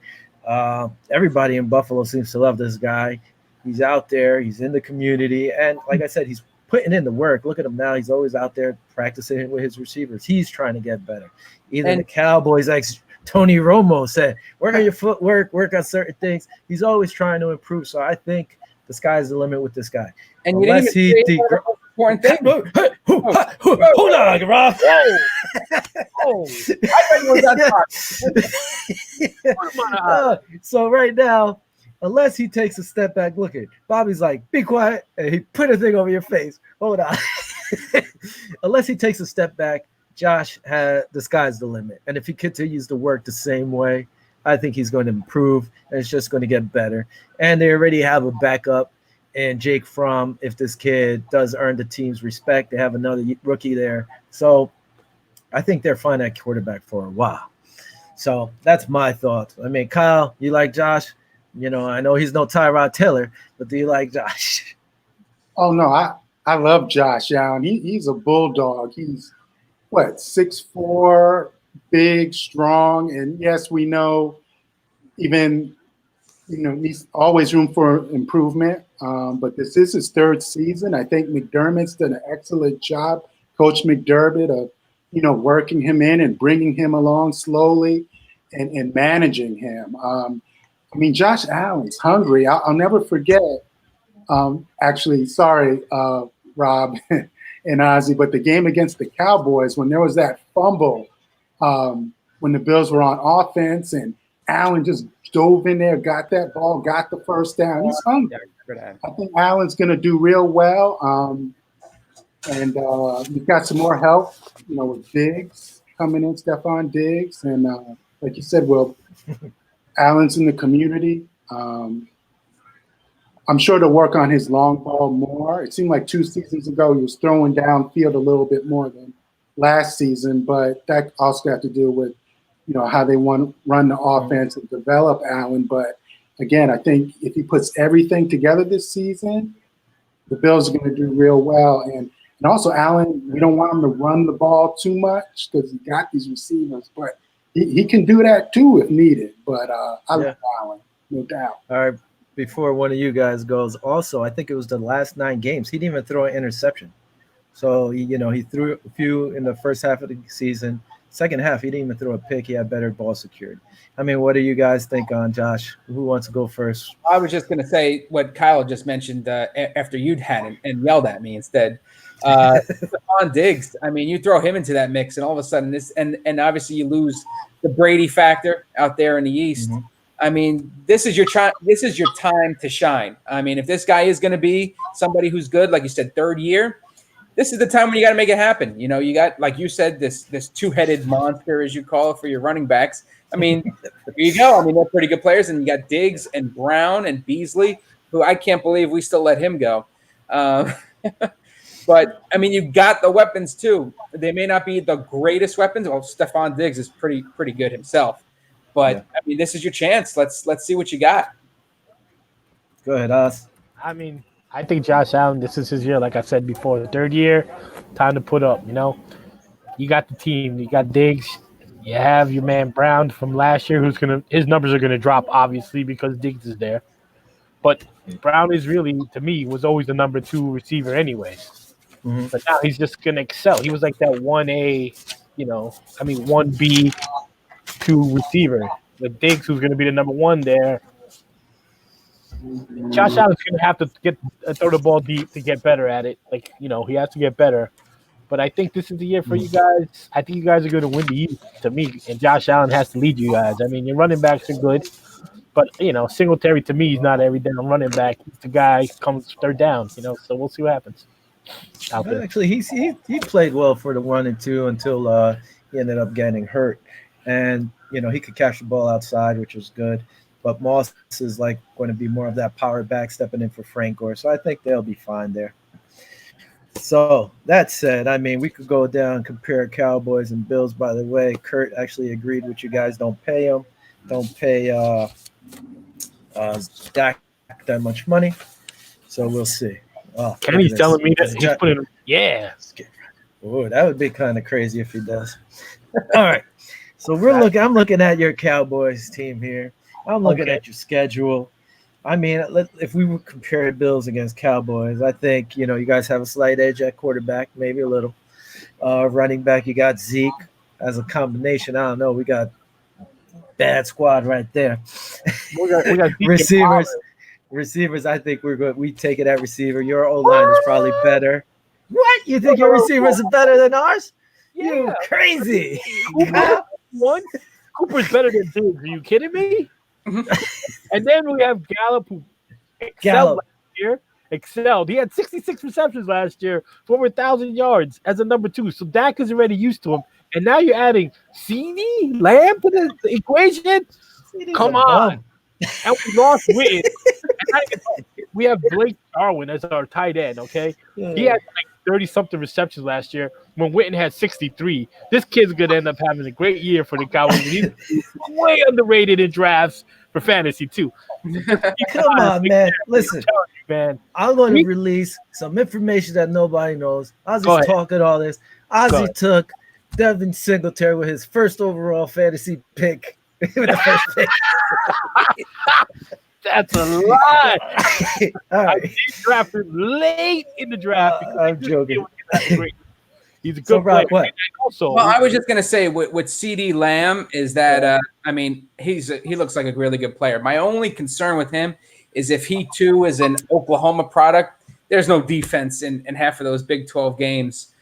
S1: Everybody in Buffalo seems to love this guy. He's out there. He's in the community, and like I said, he's putting in the work. Look at him now. He's always out there practicing with his receivers. He's trying to get better. Even the Cowboys Tony Romo said, work on your footwork, work on certain things. He's always trying to improve. So I think the sky's the limit with this guy.
S2: And you didn't even important thing.
S1: Hold on, Rob. So right now, unless he takes a step back, look at Bobby's like, be quiet, and he put a thing over your face. Hold on. Unless he takes a step back, Josh the sky's the limit. And if he continues to work the same way, I think he's going to improve, and it's just going to get better. And they already have a backup in Jake Fromm. If this kid does earn the team's respect, they have another rookie there. So I think they're fine at quarterback for a while. So that's my thoughts. I mean, Kyle, you like Josh? You know, I know he's no Tyrod Taylor, but do you like Josh?
S4: Oh, no, I love Josh Allen. He's a bulldog. He's, 6'4", big, strong. And, yes, we know even, he's always room for improvement. But this is his third season. I think McDermott's done an excellent job, Coach McDermott, of, working him in and bringing him along slowly and managing him. Josh Allen's hungry. I'll never forget. Actually, sorry, Rob and Ozzy, but the game against the Cowboys, when there was that fumble, when the Bills were on offense and Allen just dove in there, got that ball, got the first down. He's hungry. I think Allen's going to do real well. And we've got some more help, with Diggs coming in, Stephon Diggs. And like you said, Allen's in the community. I'm sure to work on his long ball more. It seemed like 2 seasons ago he was throwing downfield a little bit more than last season, but that also got to do with, how they want to run the offense and develop Allen. But again, I think if he puts everything together this season, the Bills are going to do real well. And also Allen, we don't want him to run the ball too much because he got these receivers, but he can do that too if needed. But I love Allen, no doubt.
S1: All right. Before one of you guys goes, also, I think it was the last 9 games. He didn't even throw an interception. So, he threw a few in the first half of the season. Second half, he didn't even throw a pick. He had better ball security. I mean, what do you guys think on Josh? Who wants to go first?
S2: I was just going to say what Kyle just mentioned after you'd had him and yelled at me instead. Stephon Diggs. I mean, you throw him into that mix, and all of a sudden and obviously you lose the Brady factor out there in the East. Mm-hmm. I mean, this is your time to shine. I mean, if this guy is going to be somebody who's good, like you said, third year, this is the time when you got to make it happen. You got, like you said, this two-headed monster, as you call it, for your running backs. I mean, there you go. I mean, they're pretty good players, and you got Diggs and Brown and Beasley, who I can't believe we still let him go. But I mean, you got the weapons too. They may not be the greatest weapons. Well, Stephon Diggs is pretty good himself. But I mean, this is your chance. Let's see what you got.
S1: Go ahead, Oz.
S3: I mean, I think Josh Allen, this is his year. Like I said before, the third year, time to put up. You got the team. You got Diggs. You have your man Brown from last year, his numbers are gonna drop obviously because Diggs is there. But Brown is really, to me, was always the number 2 receiver anyway.
S1: Mm-hmm.
S3: But now he's just gonna excel. He was like that 1A, 1B, 2 receiver. With Diggs, who's gonna be the number 1 there. Josh Allen's gonna have to throw the ball deep to get better at it. He has to get better. But I think this is the year for you guys. I think you guys are going to win the East, to me. And Josh Allen has to lead you guys. I mean, your running backs are good. But, Singletary, to me, he's not every down running back. He's the guy who comes third down, so we'll see what happens.
S1: Actually, he played well for the 1 and 2 until he ended up getting hurt. And, he could catch the ball outside, which was good. But Moss is going to be more of that power back stepping in for Frank Gore. So I think they'll be fine there. So that said, I mean, we could go down and compare Cowboys and Bills. By the way, Kurt actually agreed with you guys. Don't pay him. Don't pay Dak that much money. So we'll see. Oh,
S3: Kenny's telling me that he's putting – yeah.
S1: Oh, that would be kind of crazy if he does. All right. So I'm looking at your Cowboys team here. I'm looking at your schedule. I mean, if we would compare Bills against Cowboys, I think, you guys have a slight edge at quarterback, maybe a little. Running back, you got Zeke as a combination. I don't know. We got bad squad right there.
S3: We got
S1: Receivers, I think we're good. We take it at receiver. Your O-line is probably better. What? You think your receivers are better than ours?
S3: Yeah.
S1: You crazy.
S3: Cooper's better than Diggs. Are you kidding me? And then we have Gallup, who excelled last year. He had 66 receptions last year for over 1,000 yards as a number 2. So Dak is already used to him. And now you're adding CeeDee Lamb to the equation? Come on. And we lost Witten. We have Blake Darwin as our tight end, okay? Yeah. He had 30-something receptions last year when Witten had 63. This kid's going to end up having a great year for the Cowboys. He's way underrated in drafts for fantasy, too.
S1: Come on, man. Listen, man. I'm going to release some information that nobody knows. Ozzy's talking all this. Ozzy took Devin Singletary with his first overall fantasy pick. With the first pick.
S3: That's a lie.
S1: All right.
S3: I drafted late in the draft.
S1: I'm joking.
S3: He's a good player.
S1: What?
S2: Also, well, I was just gonna say with CeeDee Lamb is that I mean he looks like a really good player. My only concern with him is if he too is an Oklahoma product. There's no defense in half of those Big 12 games.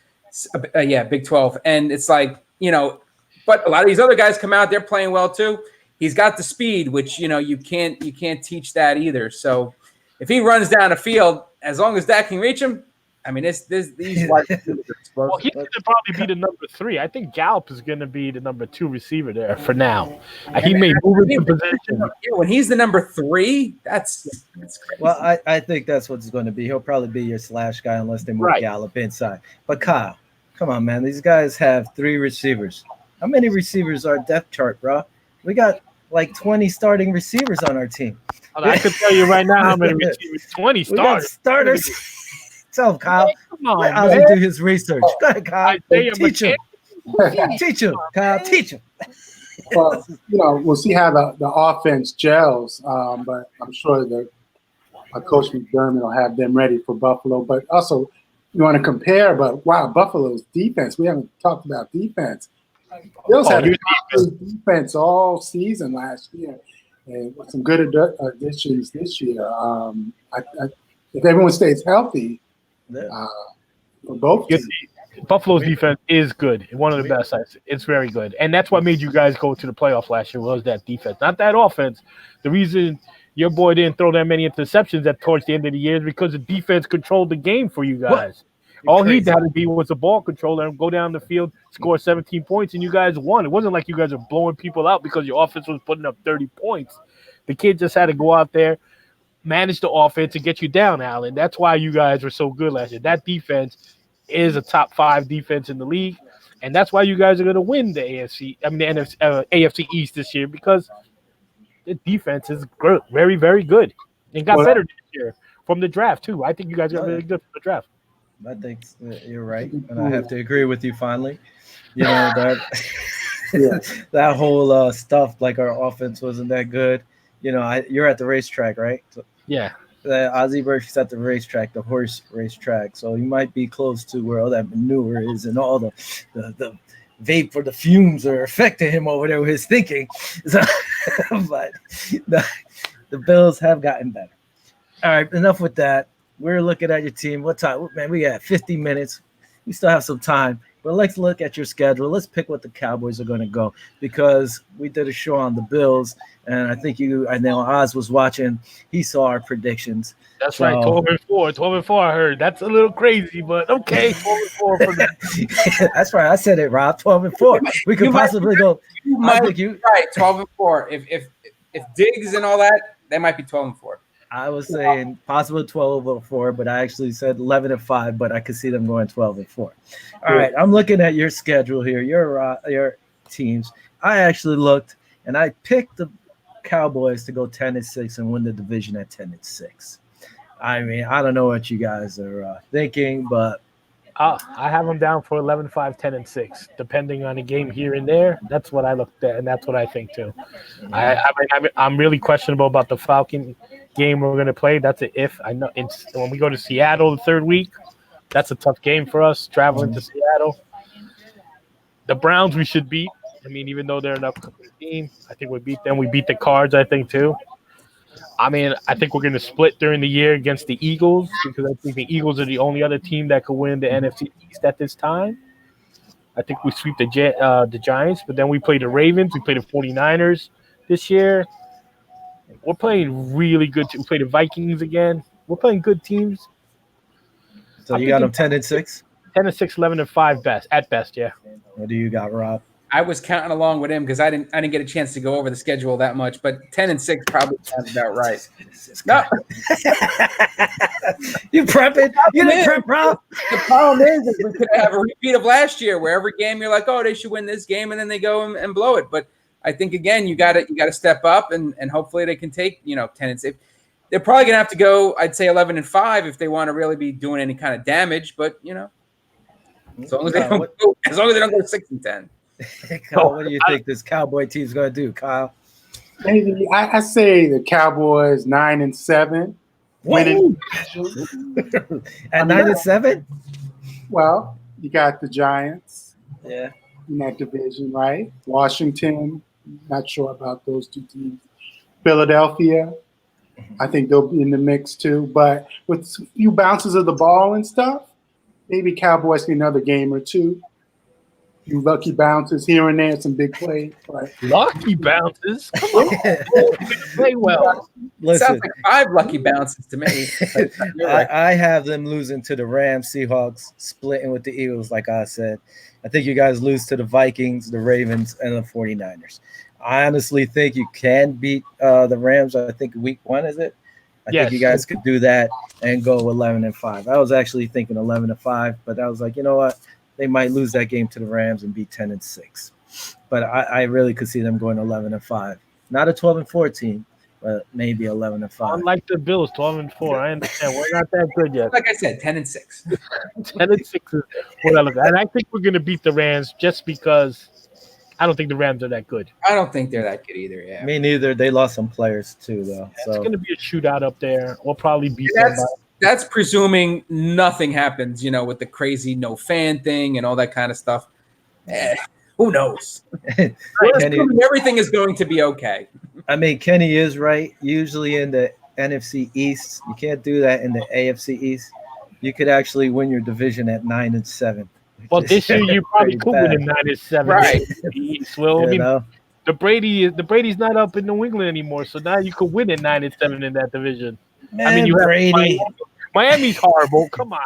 S2: Big 12, and it's but a lot of these other guys come out, they're playing well too. He's got the speed, which you can't teach that either. So if he runs down the field, as long as Dak can reach him, I mean, these wide receivers are explosive.
S3: Well, he's going to probably be the number 3. I think Gallup is going to be the number 2 receiver there for now. He may move into position.
S2: Yeah, when he's the number 3, that's crazy.
S1: Well, I think that's what it's going to be. He'll probably be your slash guy unless they move Gallup inside. But Kyle, come on, man. These guys have 3 receivers. How many receivers are depth chart, bro? We got like 20 starting receivers on our team.
S3: I can tell you right now how many receivers. 20 starters.
S1: We got starters. Tell him, Kyle.
S3: Come on,
S1: let Ozzy do his research. Go ahead, Kyle. Teach him. Teach him, Kyle. Teach him.
S4: Well, we'll see how the offense gels, but I'm sure that Coach McDermott will have them ready for Buffalo. But also, you want to compare, but wow, Buffalo's defense. We haven't talked about defense. Bills had a defense all season last year, and with some good additions this year. If everyone stays healthy, for both teams.
S3: Buffalo's defense is good. One of the best. It's very good. And that's what made you guys go to the playoff last year was that defense, not that offense. The reason your boy didn't throw that many interceptions towards the end of the year is because the defense controlled the game for you guys. All he had to be was a ball controller and go down the field, score 17 points, and you guys won. It wasn't like you guys were blowing people out because your offense was putting up 30 points. The kid just had to go out there, manage the offense, and get you down, Allen. That's why you guys were so good last year. That defense is a top 5 defense in the league, and that's why you guys are going to win the AFC East this year, because the defense is good, very, very good, and got better this year from the draft too. I think you guys got really good from the draft.
S1: I think you're right, and I have to agree with you finally. You know that that whole stuff, like our offense wasn't that good. You know, you're at the racetrack, right? So,
S3: yeah.
S1: Ozzie Burke's at the racetrack, the horse racetrack. So you might be close to where all that manure is and all the vape for the fumes are affecting him over there with his thinking. So, but the Bills have gotten better. All right, enough with that. We're looking at your team. What time? Man, we got 50 minutes. We still have some time. But let's look at your schedule. Let's pick what the Cowboys are going to go, because we did a show on the Bills, and I think I know Oz was watching. He saw our predictions.
S3: That's right, 12-4. 12-4, I heard. That's a little crazy, but okay, 12-4 for that.
S1: That's right. I said it, Rob. 12-4. We could possibly go.
S2: Right, 12-4. If Diggs and all that, they might be 12-4.
S1: I was saying possible 12-4, but I actually said 11-5, but I could see them going 12-4. All right, I'm looking at your schedule here, your teams. I actually looked, and I picked the Cowboys to go 10-6 and win the division at 10-6. I mean, I don't know what you guys are thinking, but
S3: I have them down for 11-5, 10-6, depending on the game here and there. That's what I looked at, and that's what I think too. I'm really questionable about the Falcon game we're going to play. That's an if. I know when we go to Seattle the third week, that's a tough game for us, traveling to Seattle. The Browns we should beat. I mean, even though they're an upcoming team, I think we beat them. We beat the Cards, I think, too. I mean, I think we're going to split during the year against the Eagles, because I think the Eagles are the only other team that could win the NFC East at this time. I think we sweep the Giants, but then we play the Ravens. We play the 49ers this year. We're playing really good. We play the Vikings again. We're playing good teams.
S1: So you got them 10-6?
S3: 10-6, 11-5 at best, yeah.
S1: What do you got, Rob?
S2: I was counting along with him because I didn't get a chance to go over the schedule that much, but 10-6 probably sounds about right. No,
S1: you prepping? You didn't prep, Rob.
S2: The problem is we could have a repeat of last year, where every game you're like, oh, they should win this game, and then they go and blow it. But I think again, you got to step up, and hopefully they can take 10-6. They're probably gonna have to go, I'd say 11-5 if they want to really be doing any kind of damage. But as long as they don't go 6-10.
S1: Kyle, what do you think this Cowboy team's going to do, Kyle?
S4: Maybe I say the Cowboys 9-7, winning division.
S1: At 9-7?
S4: Well, you got the Giants.
S1: Yeah.
S4: In that division, right? Washington, not sure about those two teams. Philadelphia, I think they'll be in the mix too. But with a few bounces of the ball and stuff, maybe Cowboys need another game or two. Few lucky bounces here and there, some big plays. Right?
S3: Lucky bounces? Come on. Play well.
S1: Listen,
S2: sounds like 5 lucky bounces to me.
S1: I have them losing to the Rams, Seahawks, splitting with the Eagles, like I said. I think you guys lose to the Vikings, the Ravens, and the 49ers. I honestly think you can beat the Rams. I think week 1, is it? I think you guys could do that and go 11-5. I was actually thinking 11-5, but I was like, you know what? They might lose that game to the Rams and be 10-6. But I really could see them going 11-5. Not a 12-4 team, but maybe 11-5.
S3: Unlike the Bills, 12-4. I understand. We're not that good yet.
S2: Like I said, 10-6.
S3: 10-6 is what I look at. And I think we're going to beat the Rams just because I don't think the Rams are that good.
S2: I don't think they're that good either, yeah.
S1: Me neither. They lost some players too, though. So
S3: it's going to be a shootout up there. We'll probably beat somebody.
S2: That's presuming nothing happens, with the crazy no fan thing and all that kind of stuff. Who knows? Everything is going to be okay.
S1: I mean, Kenny is right. Usually in the NFC East, you can't do that in the AFC East. You could actually win your division at 9-7.
S3: Well, this year you probably could win at 9-7.
S2: Right.
S3: Well, I mean, the Brady's not up in New England anymore, so now you could win at 9-7 in that division.
S1: Man,
S3: I mean, you
S1: Brady.
S3: have Miami's horrible. Come on.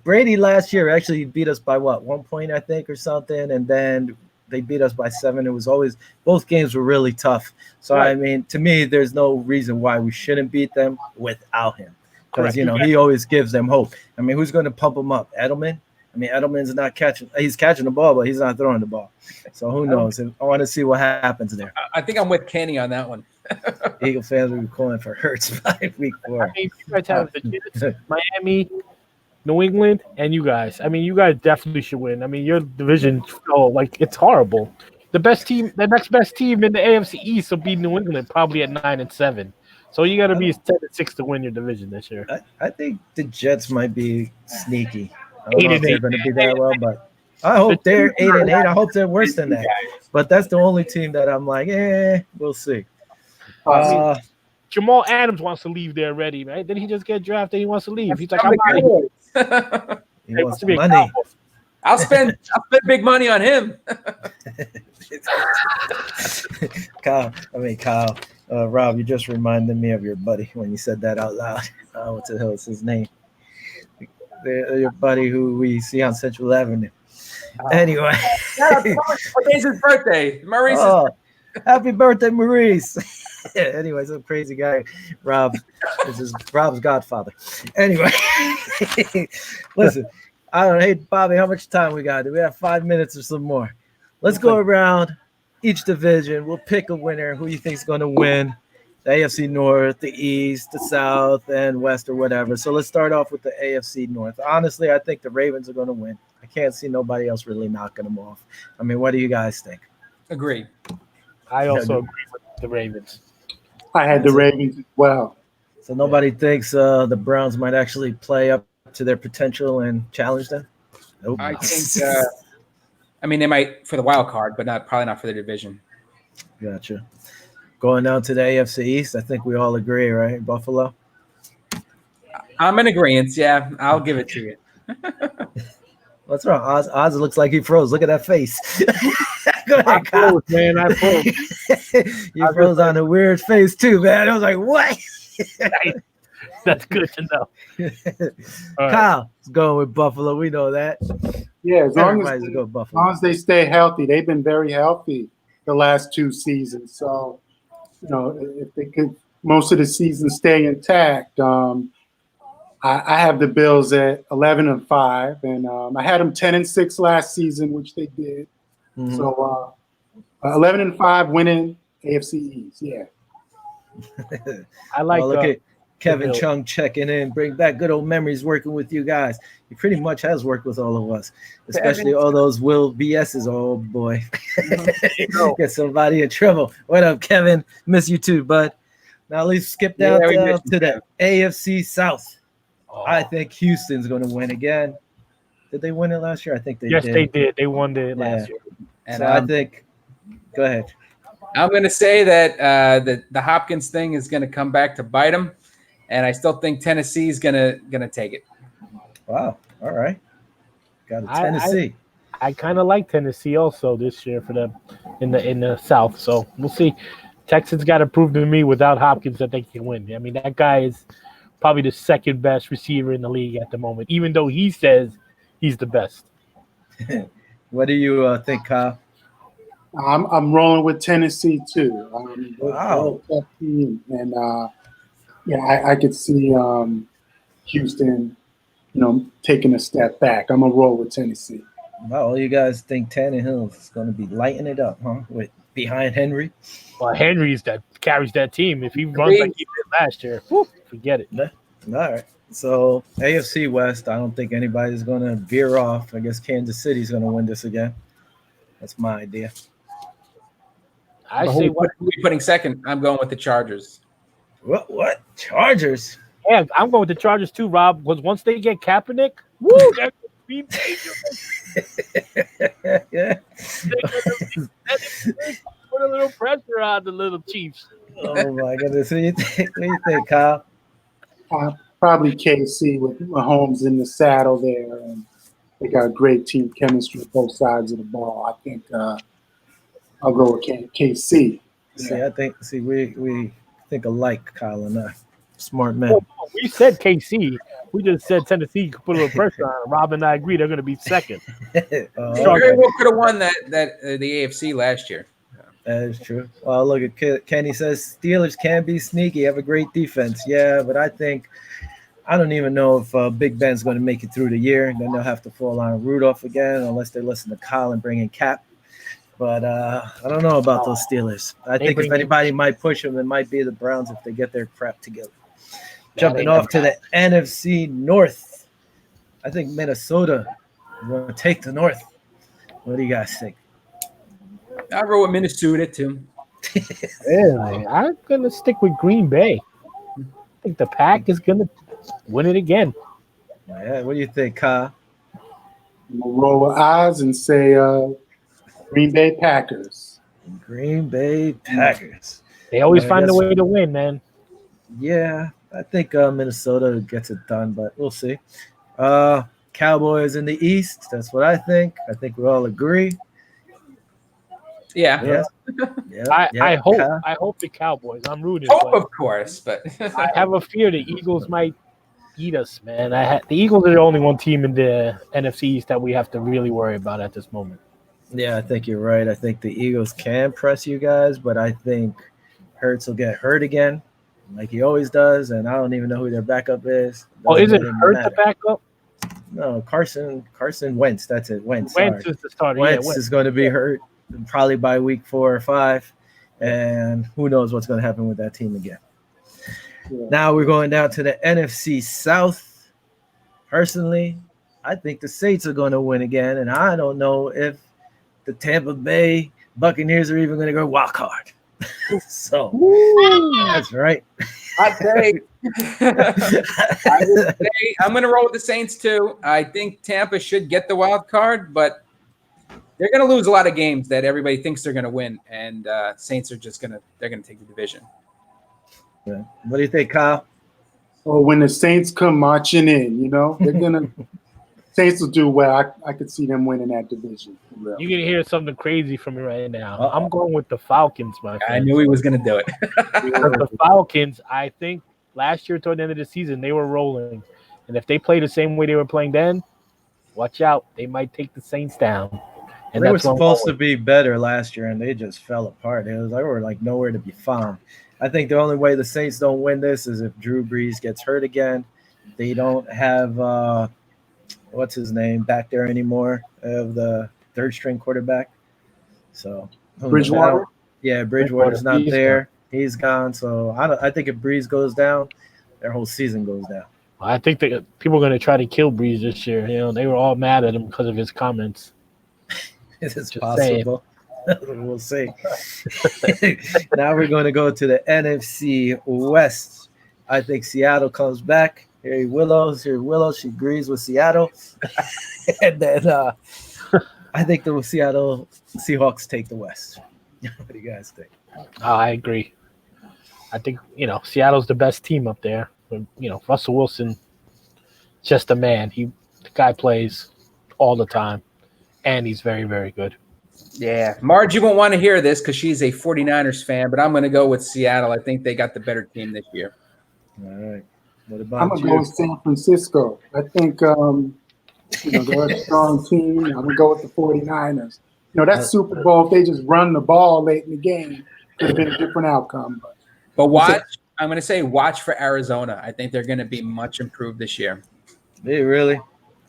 S1: Brady last year actually beat us by 1 point, I think, or something, and then they beat us by 7. It was always both games were really tough. So I mean, to me, there's no reason why we shouldn't beat them without him. because he always gives them hope. I mean, who's going to pump them up? Edelman. I mean, Edelman's not catching. He's catching the ball, but he's not throwing the ball. So who knows? I want to see what happens there.
S2: I think I'm with Kenny on that one.
S1: Eagle fans will be calling for Hurts by week 4.
S3: I mean, you guys have the Jets, Miami, New England, and you guys. I mean, you guys definitely should win. I mean, your division, it's horrible. The next best team in the AFC East will be New England, probably at 9-7. So you got to be 10-6 to win your division this year.
S1: I think the Jets might be sneaky. I don't know if they're going to be that well, but I hope they're 8-8. I hope they're worse than that. But that's the only team that I'm like, we'll see.
S3: Jamal Adams wants to leave there already, right? Did he just get drafted? He wants to leave. He's like, I'm out of here.
S1: He wants money.
S2: I'll spend big money on him.
S1: Kyle, Rob, you just reminded me of your buddy when you said that out loud. What the hell is his name? Your buddy who we see on Central Avenue. Anyway.
S2: Today's his birthday. Maurice.
S1: Happy birthday, Maurice. Anyway, some crazy guy. Rob. This is Rob's godfather. Anyway. Listen, I don't know. Hey, Bobby, how much time we got? Do we have 5 minutes or some more? Let's go around each division. We'll pick a winner. Who you think is going to win? The AFC North, the East, the South, and West, or whatever. So let's start off with the AFC North. Honestly, I think the Ravens are going to win. I can't see nobody else really knocking them off. I mean, what do you guys think?
S2: Agree.
S3: I also agree with the Ravens.
S4: I had the Ravens as well.
S1: So nobody thinks the Browns might actually play up to their potential and challenge them? Nope.
S2: I think they might for the wild card, but probably not for the division.
S1: Gotcha. Going down to the AFC East, I think we all agree, right? Buffalo?
S2: I'm in agreement. Yeah, I'll give it to you.
S1: What's wrong? Oz looks like he froze. Look at that face. Go ahead, Kyle.
S3: Man, I froze.
S1: You froze on a weird face too, man. I was like, what?
S3: That's good to know.
S1: Kyle is going with Buffalo. We know that.
S4: Yeah, as long as they stay healthy. They've been very healthy the last 2 seasons. So, if they could most of the season stay intact, I have the Bills at 11-5, and I had them 10-6 last season, which they did. Mm-hmm. So 11-5, winning AFC East. Yeah.
S3: I like.
S1: Look at Kevin Chung checking in. Bring back good old memories working with you guys. He pretty much has worked with all of us, especially all those Will BS's. Oh boy, get somebody in trouble. What up, Kevin? Miss you too, bud. Now let's skip down to the AFC South. I think Houston's going to win again. Did they win it last year? I think they did.
S3: Yes, they did. They won it last year.
S2: And
S1: so I think – go ahead.
S2: I'm going to say that the Hopkins thing is going to come back to bite them, and I still think Tennessee is going to take it.
S1: Wow. All right. Got it. Tennessee.
S3: I kind of like Tennessee also this year for them in the South. So we'll see. Texans got to prove to me without Hopkins that they can win. I mean, that guy is probably the second best receiver in the league at the moment, even though he says he's the best.
S1: What do you think, Kyle?
S4: I'm rolling with Tennessee too.
S1: Wow.
S4: And I could see Houston, taking a step back. I'm gonna roll with Tennessee.
S1: Wow, you guys think Tannehill is going to be lighting it up, huh? With behind Henry.
S3: Well, Henry's that carries that team. If he runs like he did last year, forget it.
S1: All right. So AFC West, I don't think anybody's going to veer off. I guess Kansas City's going to win this again. That's my idea.
S2: I say what are we putting second? I'm going with the Chargers.
S1: What? Chargers?
S3: Yeah, I'm going with the Chargers too, Rob. Because once they get Kaepernick, woo, that's be dangerous.
S1: Yeah.
S3: Put a little pressure on the little Chiefs.
S1: Oh my goodness. What do you think, Kyle?
S4: Probably KC with Mahomes in the saddle there, and they got great team chemistry both sides of the ball. I think I'll go with KC.
S1: See, we think alike, Kyle and I. Smart man.
S3: Well, we said KC. We just said Tennessee could put a little pressure on. Rob and I agree they're going to be second.
S2: Very well could have won the AFC last year.
S1: That is true. Well, look at Kenny says Steelers can be sneaky, have a great defense. Yeah, but I think I don't even know if Big Ben's going to make it through the year. Then they'll have to fall on Rudolph again, unless they listen to Kyle and bring in Cap. But I don't know about those Steelers. I think if anybody might push them, it might be the Browns if they get their crap together. Jumping off to the NFC North, I think Minnesota is going to take the North. What do you guys think?
S2: I roll with Minnesota too.
S3: Really? I'm going to stick with Green Bay. I think the Pack is going to win it again.
S1: Yeah, what do you think, Kyle?
S4: I'm going to roll with eyes and say Green Bay Packers.
S1: Green Bay Packers.
S3: They always find a way to win, man.
S1: Yeah, I think Minnesota gets it done, but we'll see. Cowboys in the East. That's what I think. I think we all agree.
S2: Yeah.
S1: Yes.
S3: I hope the Cowboys. I'm rooting.
S2: Of course, but
S3: I have a fear the Eagles might eat us, man. The Eagles are the only one team in the NFC East that we have to really worry about at this moment.
S1: Yeah, I think you're right. I think the Eagles can press you guys, but I think Hurts will get hurt again, like he always does, and I don't even know who their backup is.
S3: Isn't Hurts the backup?
S1: No, Carson Wentz. That's it. Wentz
S3: is the starter.
S1: Wentz is going to be hurt probably by week 4 or 5, and who knows what's going to happen with that team again. Yeah. Now we're going down to the NFC South. Personally, I think the Saints are going to win again, and I don't know if the Tampa Bay Buccaneers are even going to go wild card. So that's right.
S2: Hot take. I'm going to roll with the Saints too. I think Tampa should get the wild card, but they're going to lose a lot of games that everybody thinks they're going to win, and Saints are just going to take the division.
S1: Yeah. What do you think, Kyle?
S4: Oh, when the Saints come marching in, they're gonna. Saints will do well. I could see them winning that division.
S3: You're gonna hear something crazy from me right now. I'm going with the Falcons, my friend.
S2: I knew he was gonna do it.
S3: The Falcons, I think last year toward the end of the season they were rolling, and if they play the same way they were playing then, watch out. They might take the Saints down.
S1: And they were supposed to be better last year, and they just fell apart. It was like we were like nowhere to be found. I think the only way the Saints don't win this is if Drew Brees gets hurt again. They don't have what's his name back there anymore of the third string quarterback. So
S4: Bridgewater.
S1: Yeah, Bridgewater's not there. He's gone. So I think if Brees goes down, their whole season goes down.
S3: I think that people are going to try to kill Brees this year. They were all mad at him because of his comments.
S1: It's possible. We'll see. Now we're going to go to the NFC West. I think Seattle comes back. Here Willow. She agrees with Seattle. And then I think the Seattle Seahawks take the West. What do you guys think?
S3: I agree. I think, Seattle's the best team up there. Russell Wilson, just a man. The guy plays all the time, and he's very, very good.
S2: Yeah. Margie won't want to hear this because she's a 49ers fan, but I'm going to go with Seattle. I think they got the better team this year.
S1: All right. What about
S4: I'm going to go with San Francisco. I think, they're a strong team. I'm going to go with the 49ers. That Super Bowl, if they just run the ball late in the game, could have been a different outcome.
S2: But I'm going to say watch for Arizona. I think they're going to be much improved this year.
S1: Really?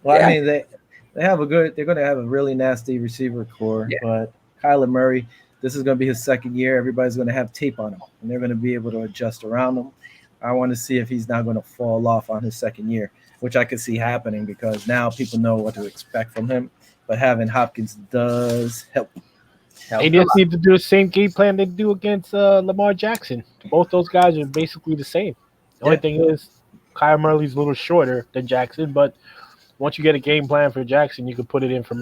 S1: Well,
S2: yeah.
S1: I mean, they're going to have a really nasty receiver core, but Kyler Murray, this is going to be his second year. Everybody's going to have tape on him, and they're going to be able to adjust around him. I want to see if he's not going to fall off on his second year, which I could see happening because now people know what to expect from him. But having Hopkins does help.
S3: They just need to do the same game plan they do against Lamar Jackson. Both those guys are basically the same. The only thing is Kyler Murray's a little shorter than Jackson, but once you get a game plan for Jackson, you can put it in for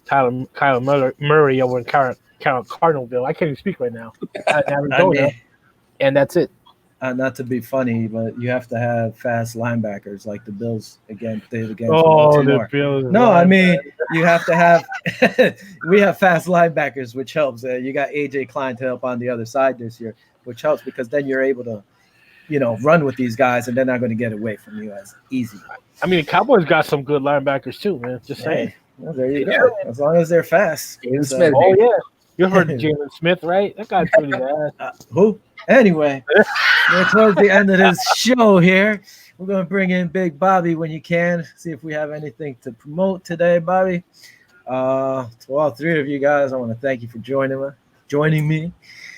S3: Kyler Murray over in Cardinalville. I can't even speak right now. Arizona, and that's it.
S1: Not to be funny, but you have to have fast linebackers like the Bills against Baltimore.
S3: The Bills.
S1: No, I mean you have to have. We have fast linebackers, which helps. You got AJ Klein to help on the other side this year, which helps because then you're able to, run with these guys, and they're not going to get away from you as easy.
S3: I mean, the Cowboys got some good linebackers too, man. Just saying.
S1: Well, there you go. As long as they're fast.
S3: Oh yeah. You heard of Jalen Smith, right? That guy's pretty bad.
S1: Who? Anyway, we're towards the end of this show here. We're going to bring in Big Bobby when you can. See if we have anything to promote today, Bobby. To all three of you guys, I want to thank you for joining me,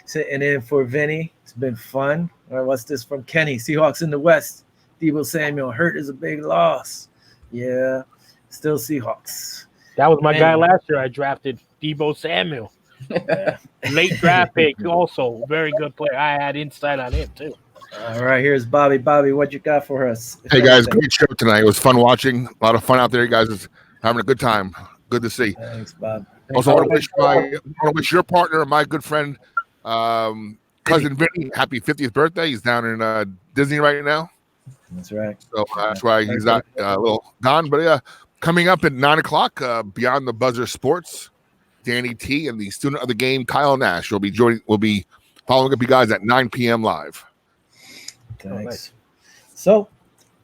S1: sitting in for Vinny. It's been fun. All right, what's this from Kenny? Seahawks in the West. Deebo Samuel hurt is a big loss. Yeah, still Seahawks.
S3: That was my guy last year. I drafted Deebo Samuel. Late draft pick, also very good player. I had insight on him too.
S1: All right, here's Bobby. Bobby, what you got for us?
S5: Hey guys, great show tonight. It was fun watching. A lot of fun out there. You guys is having a good time. Good to see.
S1: Thanks, Bob.
S5: Also, I want to wish your partner, my good friend, cousin Vinny, happy 50th birthday. He's down in Disney right now.
S1: That's right.
S5: So that's why he's not a little gone. But yeah, coming up at 9:00, Beyond the Buzzer Sports. Danny T and the student of the game, Kyle Nash, will be following up you guys at 9 p.m. live.
S1: Thanks. So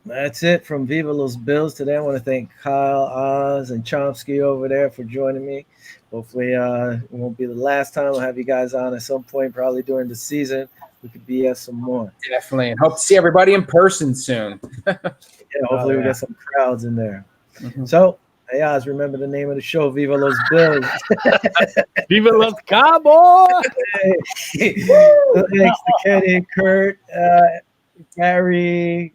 S1: that's it from Viva Los Bills today. I want to thank Kyle, Oz, and Chomsky over there for joining me. Hopefully it won't be the last time. We'll have you guys on at some point, probably during the season. We could BS some more.
S2: Definitely. And hope to see everybody in person soon.
S1: Hopefully we get some crowds in there. Mm-hmm. So, hey, Oz, remember the name of the show, Viva Los Bills.
S3: Viva Los Cowboys.
S1: Thanks to Kenny and Kurt, Gary,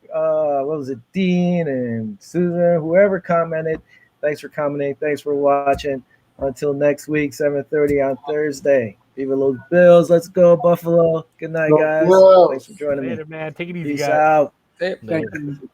S1: Dean and Susan, whoever commented. Thanks for commenting. Thanks for watching. Until next week, 7:30 on Thursday. Viva Los Bills. Let's go, Buffalo. Good night, guys. Thanks for joining me.
S3: Later, man. Take it easy,
S1: Peace
S3: guys.
S1: out.
S2: Thank you.